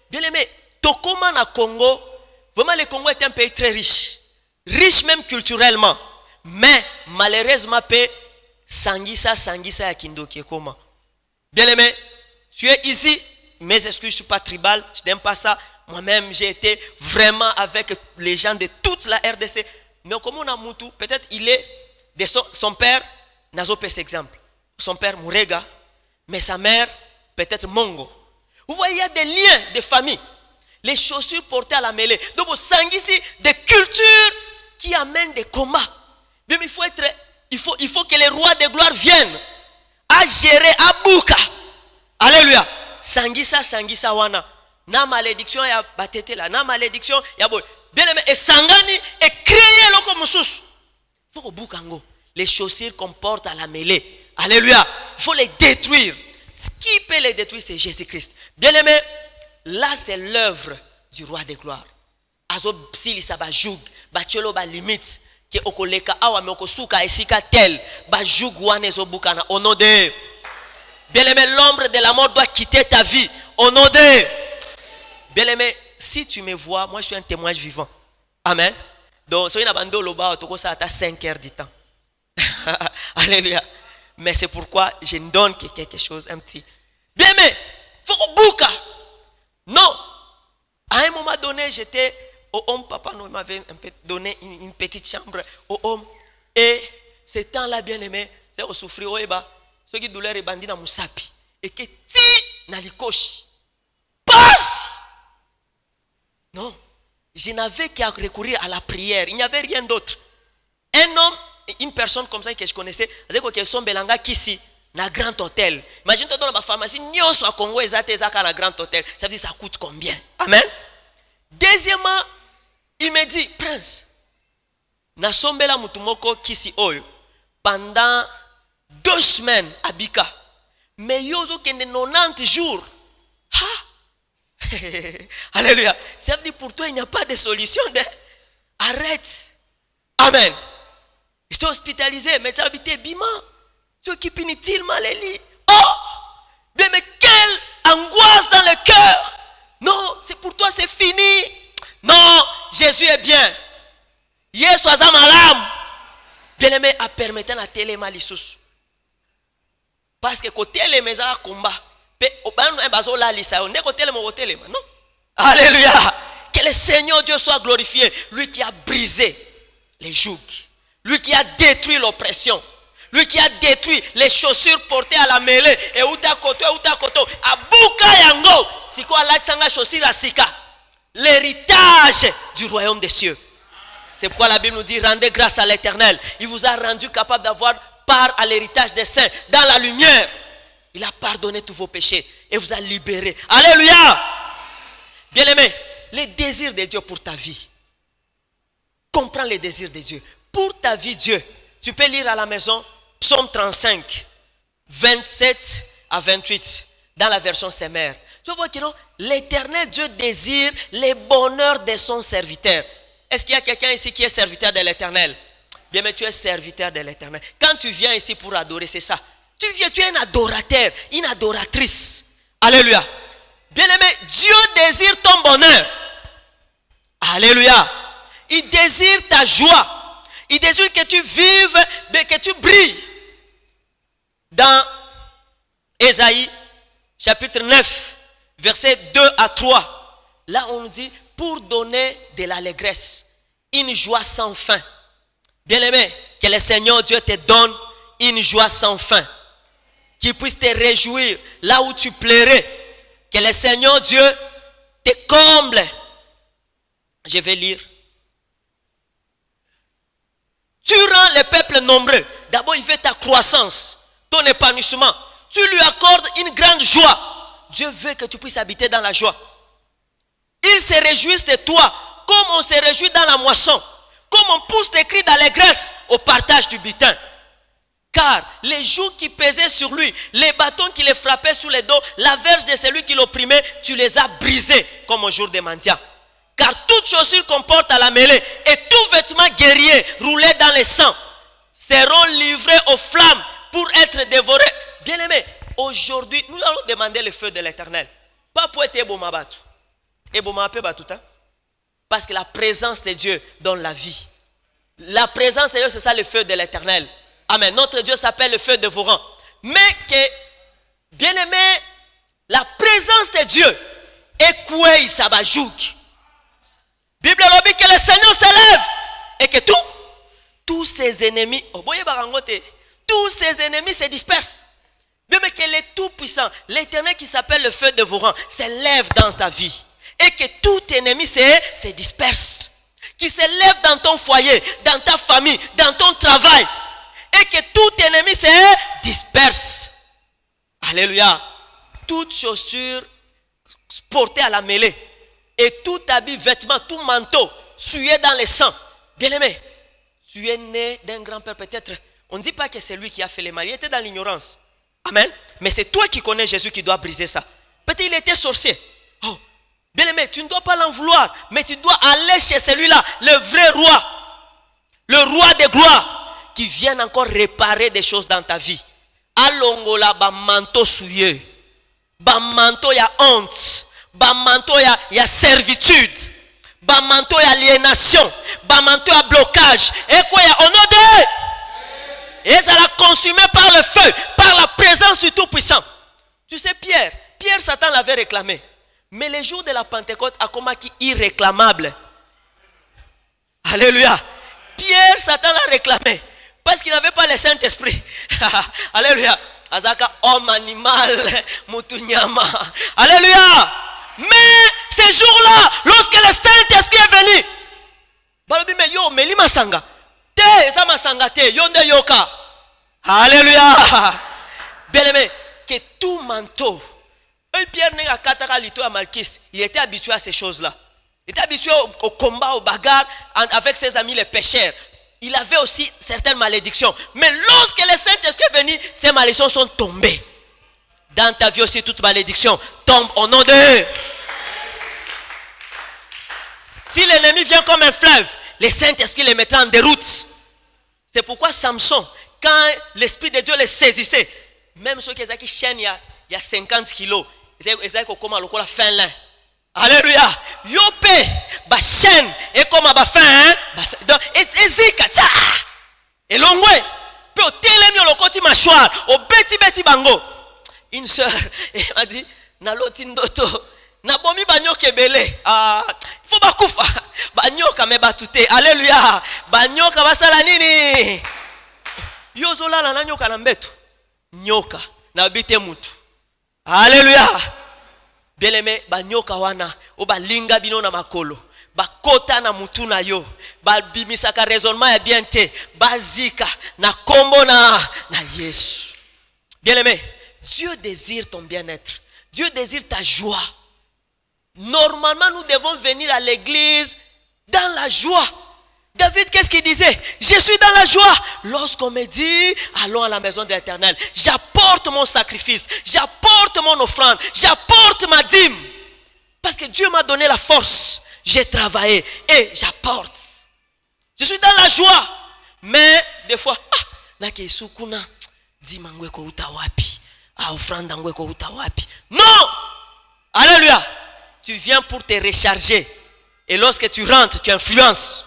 Bien aimé, Tokoma na Congo, vraiment le Congo est un pays très riche. Riche même culturellement. Mais malheureusement, Sangisa ya Kindoki Koma. Bien aimé, tu es ici, mes excuses, je ne suis pas tribal, je n'aime pas ça. Moi-même, j'ai été vraiment avec les gens de toute la RDC. Mais comme on a Moutou, peut-être il est de son père. Nazo pèse exemple. Son père Mourega, mais sa mère peut-être Mongo. Vous voyez, il y a des liens de famille. Les chaussures portées à la mêlée. Donc, vous sentez ici des cultures qui amènent des combats. Mais il faut que les rois de gloire viennent à gérer, à Bouka. Alléluia. Sangisa wana. Na malédiction ya batete là. Na malédiction ya boy. Bien aimé, et sangani et créer l'oko mususu. Il faut que Boukango. Les chaussures qu'on porte à la mêlée. Alléluia. Il faut les détruire. Ce qui peut les détruire, c'est Jésus-Christ. Bien aimé, là c'est l'œuvre du roi de gloire. Azo psili sa ba joug, ba cholo ba limite, ke okoleka awa me okosuka esika tel, ba joug wane zo bukana, au nom de. Bien aimé, l'ombre de la mort doit quitter ta vie. Au nom de. Bien aimé, si tu me vois, moi je suis un témoignage vivant. Amen. Donc, si on a bandé au bas, tu as 5 heures du temps. Alléluia. Mais c'est pourquoi je donne quelque chose, un petit. Bien, mais il faut bouca. Non. À un moment donné, j'étais au homme. Papa nous m'avait donné une petite chambre au homme. Et ce temps-là, bien aimé, c'est au souffrir au eba. Ceux qui douleur et bandit dans Moussapi. Et que ti n'a l'ikoshi. Passe. Non. je n'avais qu'à recourir à la prière. Il n'y avait rien d'autre. Un homme, une personne comme ça que je connaissais, c'est que son belanga kisi na grand hôtel. Imagine toi dans la pharmacie, nyoso à Congo ezate zaka na grand hôtel. Ça veut dire ça coûte combien? Amen. Deuxièmement, il me dit, Prince, na sombela mutumoko kisi oyo pendant 2 semaines à Bika. Mais yozo kende 90 jours. Ha! Alléluia. Ça veut dire pour toi il n'y a pas de solution. Arrête. Amen. J'étais hospitalisé, mais ça habitait Bima. Tu occupes inutilement les lits. Oh! Mais quelle angoisse dans le cœur. Non, c'est pour toi, c'est fini. Non, Jésus est bien. Hier, sois à malam. Bien aimé, à permettre la télé malissus. Parce que côté les maisons à combat. Non? Alléluia. Que le Seigneur Dieu soit glorifié. Lui qui a brisé les jougs. Lui qui a détruit l'oppression. Lui qui a détruit les chaussures portées à la mêlée. Et uta koto. A buka yango. Siko ala tsanga chaussure à sika. L'héritage du royaume des cieux. C'est pourquoi la Bible nous dit rendez grâce à l'Éternel. Il vous a rendu capable d'avoir part à l'héritage des saints dans la lumière. Il a pardonné tous vos péchés et vous a libéré. Alléluia. Bien-aimé, les désirs de Dieu pour ta vie. Comprends les désirs de Dieu. Pour ta vie, Dieu, tu peux lire à la maison Psaume 35, 27 à 28, dans la version Semer. Tu vois que non, l'Éternel Dieu désire les bonheurs de son serviteur. Est-ce qu'il y a quelqu'un ici qui est serviteur de l'Éternel? Bien, mais tu es serviteur de l'Éternel. Quand tu viens ici pour adorer, c'est ça. Tu viens, tu es un adorateur, une adoratrice. Alléluia. Bien-aimé, Dieu désire ton bonheur. Alléluia. Il désire ta joie. Il désire que tu vives, que tu brilles. Dans Ésaïe, chapitre 9, versets 2 à 3. Là, on nous dit, pour donner de l'allégresse, une joie sans fin. Bien-aimé, que le Seigneur Dieu te donne une joie sans fin. Qu'il puisse te réjouir là où tu plairais. Que le Seigneur Dieu te comble. Je vais lire. Tu rends le peuple nombreux. D'abord, il veut ta croissance, ton épanouissement. Tu lui accordes une grande joie. Dieu veut que tu puisses habiter dans la joie. Ils se réjouissent de toi comme on se réjouit dans la moisson. Comme on pousse des cris d'allégresse au partage du butin. Car les jougs qui pesaient sur lui, les bâtons qui les frappaient sous les dos, la verge de celui qui l'opprimait, tu les as brisés comme au jour des mendiants. Car toute chaussure qu'on porte à la mêlée et tout vêtement guerrier roulé dans le sang seront livrés aux flammes pour être dévorés. Bien-aimés, aujourd'hui, nous allons demander le feu de l'Éternel. Pas pour être Ebomabatu. Ebomapé Batuta. Parce que la présence de Dieu donne la vie. La présence de Dieu, c'est ça le feu de l'Éternel. Amen. Notre Dieu s'appelle le feu dévorant. Mais que, bien-aimé, la présence de Dieu est koué sabajouk. Bible dit que le Seigneur s'élève et que tous ses ennemis, tous ses ennemis se dispersent. Bien, mais que le Tout-Puissant, l'Éternel qui s'appelle le feu dévorant, s'élève dans ta vie. Et que tout ennemi se disperse. Qui s'élève dans ton foyer, dans ta famille, dans ton travail. Et que tout ennemi se disperse. Alléluia. Toute chaussure portée à la mêlée. Et tout habit, vêtement, tout manteau, souillé dans le sang. Bien-aimé, tu es né d'un grand-père peut-être. On ne dit pas que c'est lui qui a fait les mal. Il était dans l'ignorance. Amen. Mais c'est toi qui connais Jésus qui doit briser ça. Peut-être il était sorcier. Oh. Bien-aimé, tu ne dois pas l'en vouloir. Mais tu dois aller chez celui-là, le vrai roi. Le roi de gloire. Qui vient encore réparer des choses dans ta vie. Alongola ba manteau souillé. Ba manteau ya honte. Ba manteau ya servitude. Ba manteau ya aliénation. Ba manteau ya blocage. Et quoi ya au nom de... Et ça l'a consumé par le feu, par la présence du Tout-Puissant. Tu sais, Pierre, Satan l'avait réclamé. Mais les jours de la Pentecôte, a comme qui irréclamable. Alléluia. Pierre, Satan l'a réclamé. Parce qu'il n'avait pas le Saint-Esprit. Alléluia. Azaka, homme, animal, mutunyama. Alléluia. Mais ces jours-là, lorsque le Saint-Esprit est venu, balobi me yo meli masanga te eza masanga te yo nde yoka. Alléluia. Bien aimé, que tout manteau, Pierre n'a kataka lito à Malchis, il était habitué à ces choses-là. Il était habitué au combat, au bagarre avec ses amis les pécheurs. Il avait aussi certaines malédictions. Mais lorsque le Saint-Esprit est venu, ces malédictions sont tombées. Dans ta vie aussi, toute malédiction tombe au nom de... Si l'ennemi vient comme un fleuve, le Saint-Esprit les mettra en déroute. C'est pourquoi Samson, quand l'Esprit de Dieu les saisissait, même ceux qui ont qui chaîne il y a 50 kilos, ils ont comment le fin là. Alléluia. Yopé, ba chaîne et comme ba fin donc ezika tcha. Et longwe, pe o telemi le côté mâchoire, au beti bango. Une sœur m'a dit na lotindoto na bomi banyoka ebele. Ah, il faut bakufa. Banyoka me batute. Alléluia. Banyoka basala nini? Yozola la nyoka na mbeto. Nyoka na bite mutu. Alléluia. Bien aimé, banyoka wana oba linga bino na makolo. Bakota na mutu na yo. Ba bimisaka raisonnement ya bien te. Bazika na kombo na Yesu. Bien aimé, Dieu désire ton bien-être. Dieu désire ta joie. Normalement, nous devons venir à l'église dans la joie. David, qu'est-ce qu'il disait? Je suis dans la joie. Lorsqu'on me dit, allons à la maison de l'Éternel, j'apporte mon sacrifice, j'apporte mon offrande, j'apporte ma dîme. Parce que Dieu m'a donné la force. J'ai travaillé et j'apporte. Je suis dans la joie. Mais des fois, non! Alléluia! Tu viens pour te recharger. Et lorsque tu rentres, tu influences.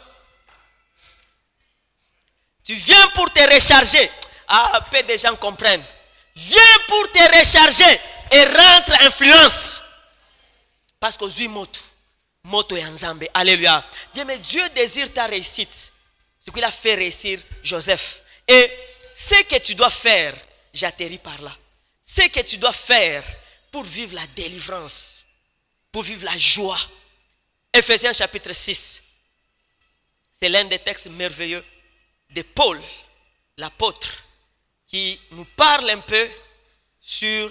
Tu viens pour te recharger. Ah, peu de gens comprennent. Viens pour te recharger et rentre influence. Parce que moto et Nzambe. Alléluia. Bien, mais Dieu désire ta réussite. C'est qu'il a fait réussir Joseph. Et ce que tu dois faire, j'atterris par là. Ce que tu dois faire pour vivre la délivrance, pour vivre la joie. Ephésiens chapitre 6. C'est l'un des textes merveilleux de Paul, l'apôtre, qui nous parle un peu sur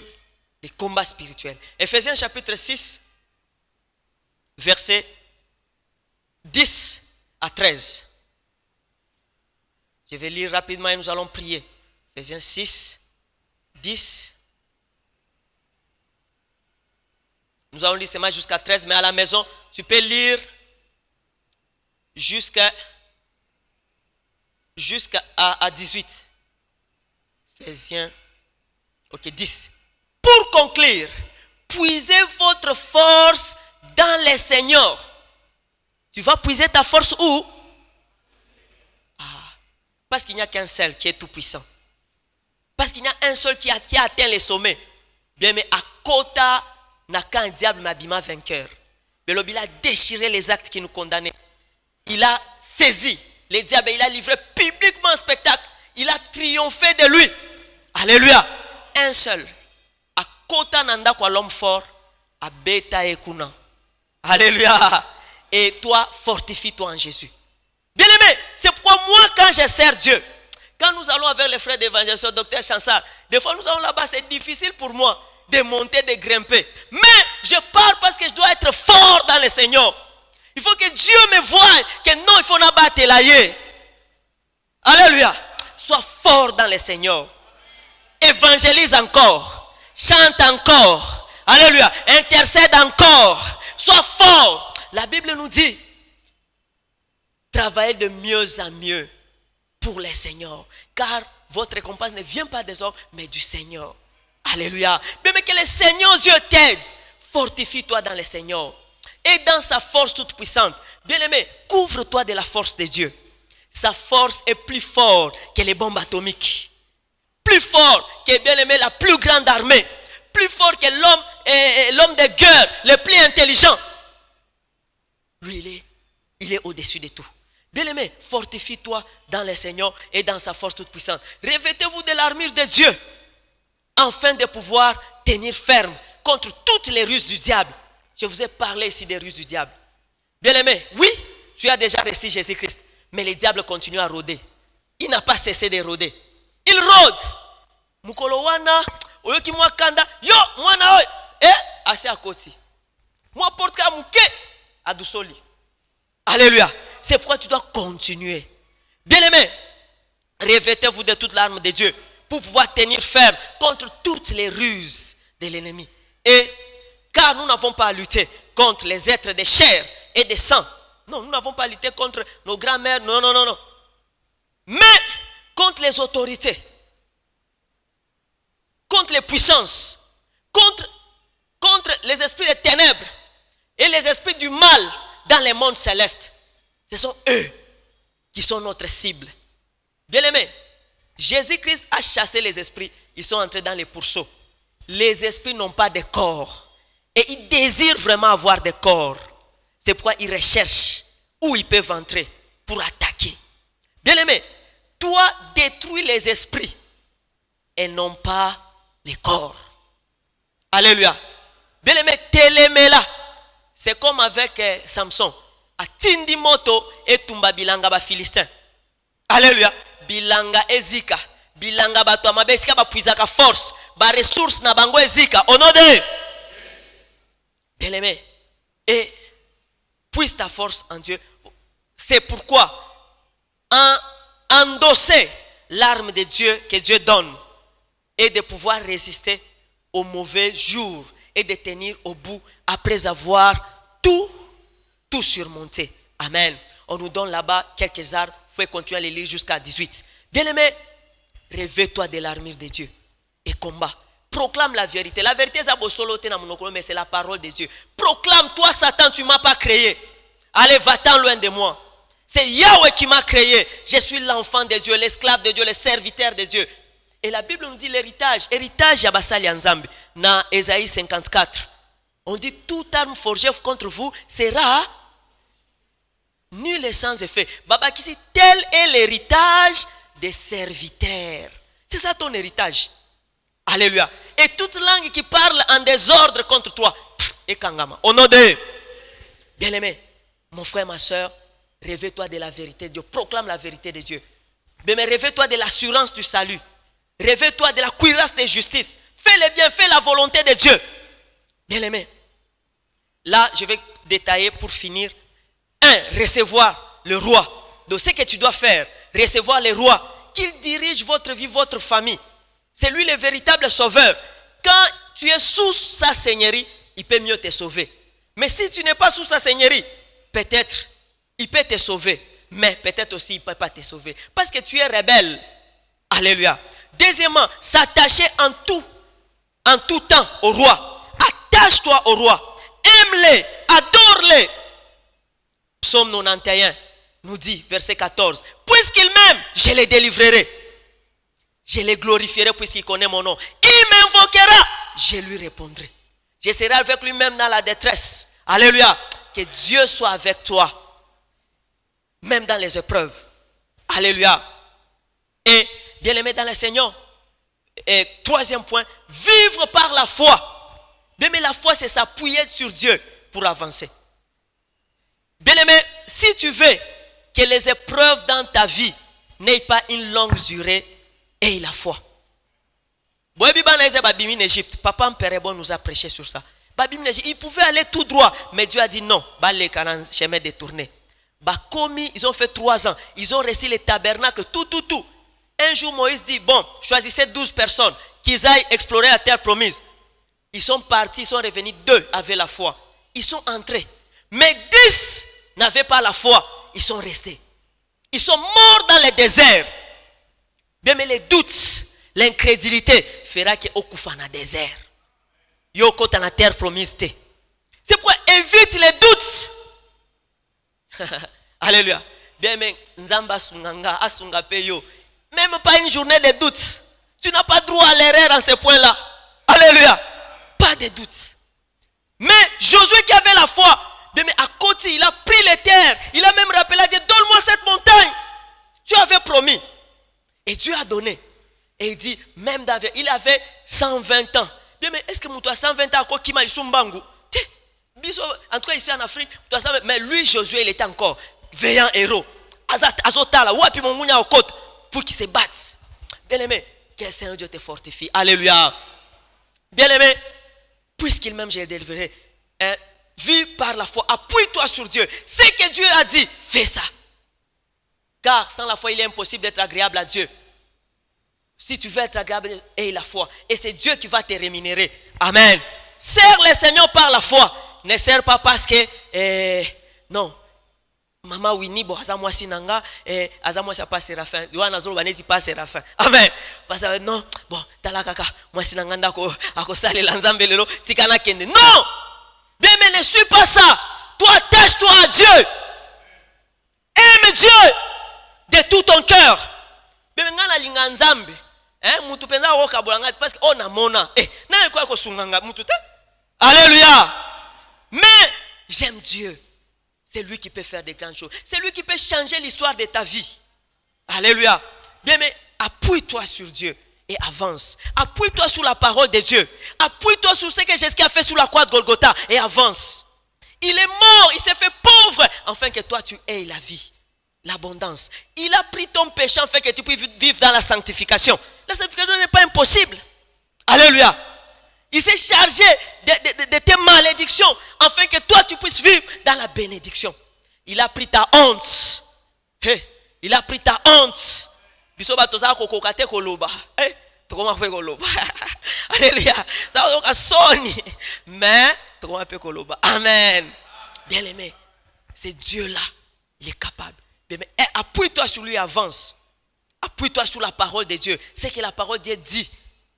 les combats spirituels. Ephésiens chapitre 6, versets 10 à 13. Je vais lire rapidement et nous allons prier. Ephésiens 6, 10. Nous allons lire seulement jusqu'à 13, mais à la maison, tu peux lire jusqu'à 18. Ephésiens, ok, 10. Pour conclure, puisez votre force dans le Seigneur. Tu vas puiser ta force où? Parce qu'il n'y a qu'un seul qui est tout puissant. Parce qu'il y a un seul qui a atteint les sommets. Bien, mais à Kota, n'a qu'un diable m'abîma vainqueur. Mais il a déchiré les actes qui nous condamnaient. Il a saisi les diables, il a livré publiquement un spectacle. Il a triomphé de lui. Alléluia. Un seul. À Kota nanda kwa l'homme fort, à Beta et Kuna. Alléluia. Et toi, fortifie-toi en Jésus. Bien aimé, c'est pourquoi moi, quand je sers Dieu, quand nous allons avec les frères d'évangélisation, docteur Chansard, des fois nous allons là-bas, c'est difficile pour moi de monter, de grimper. Mais je pars parce que je dois être fort dans le Seigneur. Il faut que Dieu me voie que non, il faut pas battre l'aïe. Alléluia. Sois fort dans le Seigneur. Évangélise encore. Chante encore. Alléluia. Intercède encore. Sois fort. La Bible nous dit, travaillez de mieux en mieux pour le Seigneur. Car votre récompense ne vient pas des hommes, mais du Seigneur. Alléluia. Mais que le Seigneur Dieu t'aide. Fortifie-toi dans le Seigneur. Et dans sa force toute puissante. Bien-aimé, couvre-toi de la force de Dieu. Sa force est plus forte que les bombes atomiques. Plus fort que, bien-aimé, la plus grande armée. Plus fort que l'homme de guerre, le plus intelligent. Lui, il est au-dessus de tout. Bien-aimé, fortifie-toi dans le Seigneur et dans sa force toute puissante. Revêtez-vous de l'armure de Dieu, afin de pouvoir tenir ferme contre toutes les ruses du diable. Je vous ai parlé ici des ruses du diable. Bien-aimé, oui, tu as déjà reçu Jésus-Christ, mais le diable continue à rôder. Il n'a pas cessé de rôder. Il rôde. Mukolo wana, oyoki mwa kanda, yo, mwana oi, assez à côté. Moi porte ka muke, adusoli. Alléluia. C'est pourquoi tu dois continuer. Bien-aimé, revêtez-vous de toute l'arme de Dieu pour pouvoir tenir ferme contre toutes les ruses de l'ennemi. Et car nous n'avons pas à lutter contre les êtres de chair et de sang. Non, nous n'avons pas à lutter contre nos grands-mères. Non. Mais contre les autorités, contre les puissances, contre les esprits des ténèbres et les esprits du mal dans les mondes célestes. Ce sont eux qui sont notre cible. Bien-aimés, Jésus-Christ a chassé les esprits. Ils sont entrés dans les pourceaux. Les esprits n'ont pas de corps. Et ils désirent vraiment avoir des corps. C'est pourquoi ils recherchent où ils peuvent entrer pour attaquer. Bien-aimés, toi détruis les esprits et non pas les corps. Alléluia. Bien-aimés, téléméla. C'est comme avec Samson. Atindi moto et tumba bilanga ba Philistin. Alléluia. Bilanga ezika. Bilanga bato amabesika ba puisaka force. Ba ressources na bango ezika. Au nom de bien-aimé. Et puise ta force en Dieu. C'est pourquoi endosser l'arme de Dieu que Dieu donne et de pouvoir résister aux mauvais jours et de tenir au bout après avoir tout surmonté. Amen. On nous donne là-bas quelques arbres. Vous pouvez continuer à les lire jusqu'à 18. Bien-aimé, revêt-toi de l'armure de Dieu et combat. Proclame la vérité. La vérité, mais c'est la parole de Dieu. Proclame, toi Satan, tu ne m'as pas créé. Allez, va-t'en loin de moi. C'est Yahweh qui m'a créé. Je suis l'enfant de Dieu, l'esclave de Dieu, le serviteur de Dieu. Et la Bible nous dit l'héritage. Héritage, Yabasali Nzambe. Dans Ésaïe 54. On dit toute arme forgée contre vous sera nulle et sans effet. Baba Kisi, tel est l'héritage des serviteurs. C'est ça ton héritage. Alléluia. Et toute langue qui parle en désordre contre toi, et kangama. Au nom de bien-aimé, mon frère, ma soeur, rêve-toi de la vérité de Dieu. Proclame la vérité de Dieu. Mais rêve-toi de l'assurance du salut. Rêve-toi de la cuirasse de justice. Fais le bien, fais la volonté de Dieu. Bien-aimé. Là, je vais détailler pour finir. 1. Recevoir le roi. Donc, ce que tu dois faire, recevoir le roi, qu'il dirige votre vie, votre famille. C'est lui le véritable sauveur. Quand tu es sous sa seigneurie, il peut mieux te sauver. Mais si tu n'es pas sous sa seigneurie, peut-être, il peut te sauver. Mais peut-être aussi, il ne peut pas te sauver. Parce que tu es rebelle. Alléluia. Deuxièmement, s'attacher en tout temps au roi. Attache-toi au roi. Aime-les, adore-les. Psaume 91 nous dit, verset 14. Puisqu'il m'aime, je les délivrerai. Je les glorifierai puisqu'il connaît mon nom. Il m'invoquera, je lui répondrai. Je serai avec lui-même dans la détresse. Alléluia. Que Dieu soit avec toi. Même dans les épreuves. Alléluia. Et bien aimé dans le Seigneur. Et troisième point, vivre par la foi. Bien aimé, la foi, c'est s'appuyer sur Dieu pour avancer. Bien aimé, si tu veux que les épreuves dans ta vie n'aient pas une longue durée, et la foi. En Égypte, Papa Mperebon nous a prêché sur ça. Il pouvait aller tout droit, mais Dieu a dit non. Les chemin détourné. Ils ont fait 3 ans. Ils ont reçu les tabernacles, tout. Un jour, Moïse dit, bon, choisissez 12 personnes qu'ils aillent explorer la terre promise. Ils sont partis, ils sont revenus, 2 avaient la foi. Ils sont entrés. Mais 10 n'avaient pas la foi. Ils sont restés. Ils sont morts dans le désert. Bien, mais les doutes, l'incrédulité fera que okufa na désert. Yoko dans la terre promise. C'est pourquoi évite les doutes. Alléluia. Bien, mais nzamba sunganga asunga peyo. Même pas une journée de doutes. Tu n'as pas droit à l'erreur en ce point-là. Alléluia. Pas de doutes. Mais Josué qui avait la foi, bien, mais à côté, il a pris les terres. Il a même rappelé à Dieu, donne-moi cette montagne. Tu avais promis. Et Dieu a donné. Et il dit, même David, il avait 120 ans. Bien, mais est-ce que mon toi 120 ans, quoi qui m'a dit Sumbangu? En tout cas ici en Afrique, mais lui Josué il était encore veillant héros. Azotala, wapi mongunya okot pour qu'il se batte. Bien-aimé, que le Seigneur Dieu te fortifie. Alléluia. Bien-aimé, puisqu'il m'aime, j'ai délivré. Vis par la foi, appuie-toi sur Dieu. Ce que Dieu a dit, fais ça. Car sans la foi, il est impossible d'être agréable à Dieu. Si tu veux être agréable, aie la foi. Et c'est Dieu qui va te rémunérer. Amen. Sers le Seigneur par la foi. Ne sers pas parce que, non. Maman Winnie, bon, azamwa sinanga, azamwa sa pas Séraphin. Yohana zolo banezi pas Séraphin. Amen. Parce que non, bon, tala kaka, moi sinanga ndako, akosale lanzambe lelo, tikana kende. Non! Bien, mais ne suis pas ça. Toi, attache-toi à Dieu. Aime Dieu de tout ton cœur. Bien, ngana linga nzambe. Mutu penza woka bolanga parce que on a mona. Na ko sunganga mutu te. Alléluia. Mais j'aime Dieu. C'est lui qui peut faire des grandes choses. C'est lui qui peut changer l'histoire de ta vie. Alléluia. Bien, mais appuie-toi sur Dieu et avance. Appuie-toi sur la parole de Dieu. Appuie-toi sur ce que Jésus a fait sur la croix de Golgotha et avance. Il est mort, il s'est fait pauvre afin que toi tu aies la vie, l'abondance. Il a pris ton péché afin que tu puisses vivre dans la sanctification. La sanctification n'est pas impossible. Alléluia. Il s'est chargé de tes malédictions afin que toi tu puisses vivre dans la bénédiction. Il a pris ta honte. Hey, il a pris ta honte. Bisoba toza kokokate koloba. Eh, tokoma pe koloba. Alléluia. Ça va sonner. Mais tokoma pe koloba. Amen. Bien-aimé, c'est Dieu là, il est capable. Bien-aimé, appuie-toi sur lui, avance. Appuie-toi sur la parole de Dieu. C'est que la parole de Dieu dit.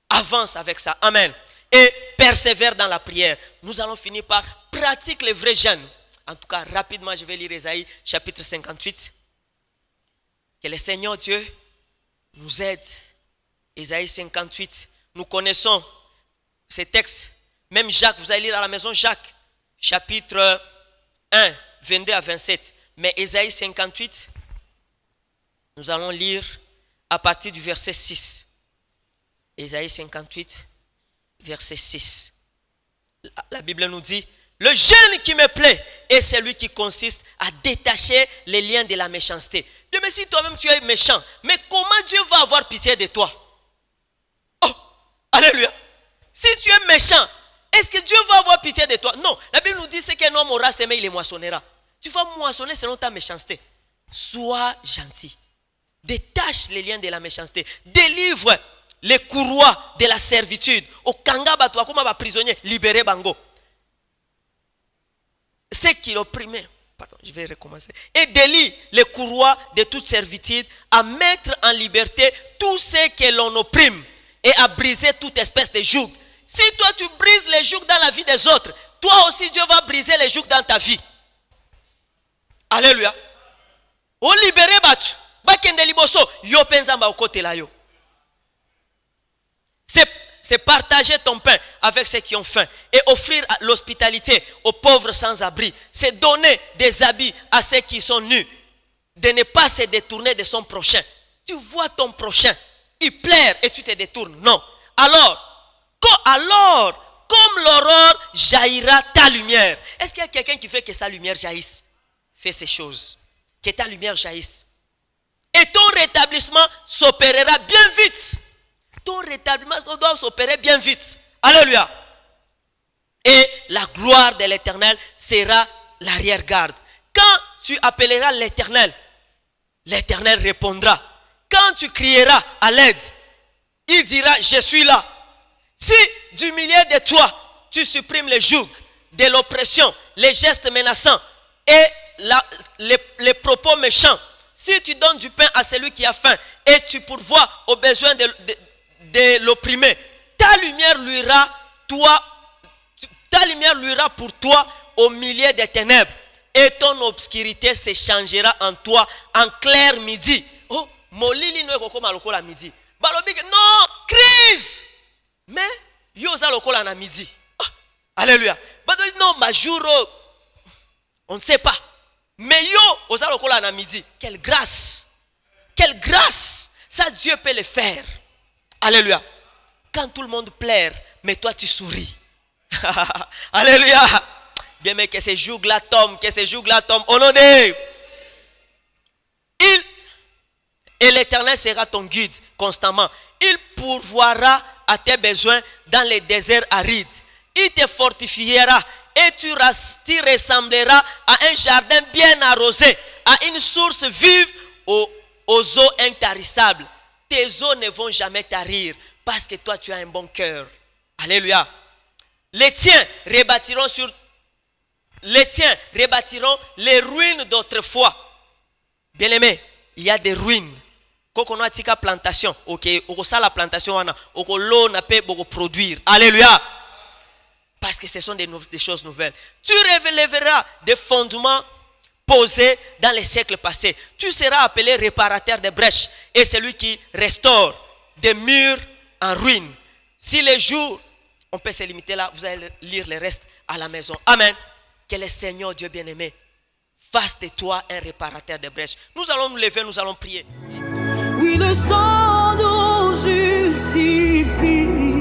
Avance avec ça. Amen. Et persévère dans la prière. Nous allons finir par pratiquer le vrai jeûne. En tout cas, rapidement, je vais lire Ésaïe chapitre 58. Que le Seigneur Dieu nous aide. Ésaïe 58. Nous connaissons ces textes. Même Jacques, vous allez lire à la maison Jacques, chapitre 1, 22 à 27. Mais Ésaïe 58, nous allons lire à partir du verset 6. Ésaïe 58, verset 6. La Bible nous dit, le jeûne qui me plaît est celui qui consiste à détacher les liens de la méchanceté. Dieu, mais si toi-même tu es méchant, mais comment Dieu va avoir pitié de toi? Oh, alléluia. Si tu es méchant, est-ce que Dieu va avoir pitié de toi? Non, la Bible nous dit c'est qu'un homme aura semé, il les moissonnera. Tu vas moissonner selon ta méchanceté. Sois gentil. Détache les liens de la méchanceté. Délivre les courroies de la servitude. Au kanga batwa comme un prisonnier, libéré bango. C'est qui l'opprimait. Pardon, je vais recommencer. Et délie les courroies de toute servitude, à mettre en liberté tout ce que l'on opprime et à briser toute espèce de joug. Si toi tu brises les jougs dans la vie des autres, toi aussi Dieu va briser les jougs dans ta vie. Alléluia. O libéré batu, bakende liboso, yo penzamba okote la yo. C'est partager ton pain avec ceux qui ont faim et offrir l'hospitalité aux pauvres sans abri. C'est donner des habits à ceux qui sont nus. De ne pas se détourner de son prochain. Tu vois ton prochain, il plaire et tu te détournes. Non. Alors, comme l'aurore jaillira ta lumière. Est-ce qu'il y a quelqu'un qui veut que sa lumière jaillisse? Fais ces choses. Que ta lumière jaillisse. Et ton rétablissement s'opérera bien vite. Ton rétablissement doit s'opérer bien vite. Alléluia. Et la gloire de l'Éternel sera l'arrière-garde. Quand tu appelleras l'Éternel, l'Éternel répondra. Quand tu crieras à l'aide, il dira, je suis là. Si du milieu de toi, tu supprimes les jougs de l'oppression, les gestes menaçants et les propos méchants, si tu donnes du pain à celui qui a faim et tu pourvois aux besoins de l'opprimé, ta lumière luira pour toi au milieu des ténèbres et ton obscurité se changera en toi en clair midi. Oh, molili no ekoko lokola midi. Balobike non, crise. Mais yoza lokola na midi. Oh, alléluia. Badoli non, majuro. On ne sait pas. Mais yo oza lokola na midi. Quelle grâce. Quelle grâce. Ça Dieu peut le faire. Alléluia. Quand tout le monde pleure, mais toi tu souris. Alléluia. Bien, mais que ces jours-là tombent, que ces jours-là tombent. Au nom de... Et l'Éternel sera ton guide constamment. Il pourvoira à tes besoins dans les déserts arides. Il te fortifiera et tu ressembleras à un jardin bien arrosé, à une source vive aux eaux intarissables. Tes eaux ne vont jamais tarir parce que toi tu as un bon cœur. Alléluia. Les tiens rebâtiront les ruines d'autrefois. Bien-aimé, il y a des ruines. Quand on a tika plantation, ok, on a la plantation, on l'eau n'a pas beaucoup produire. Alléluia. Parce que ce sont des choses nouvelles. Tu relèveras des fondements posés dans les siècles passés. Tu seras appelé réparateur des brèches et celui qui restaure des murs en ruine. Si les jours, on peut se limiter là, vous allez lire le reste à la maison. Amen. Que le Seigneur Dieu bien-aimé fasse de toi un réparateur des brèches. Nous allons nous lever, nous allons prier. Oui, le sang nous justifie.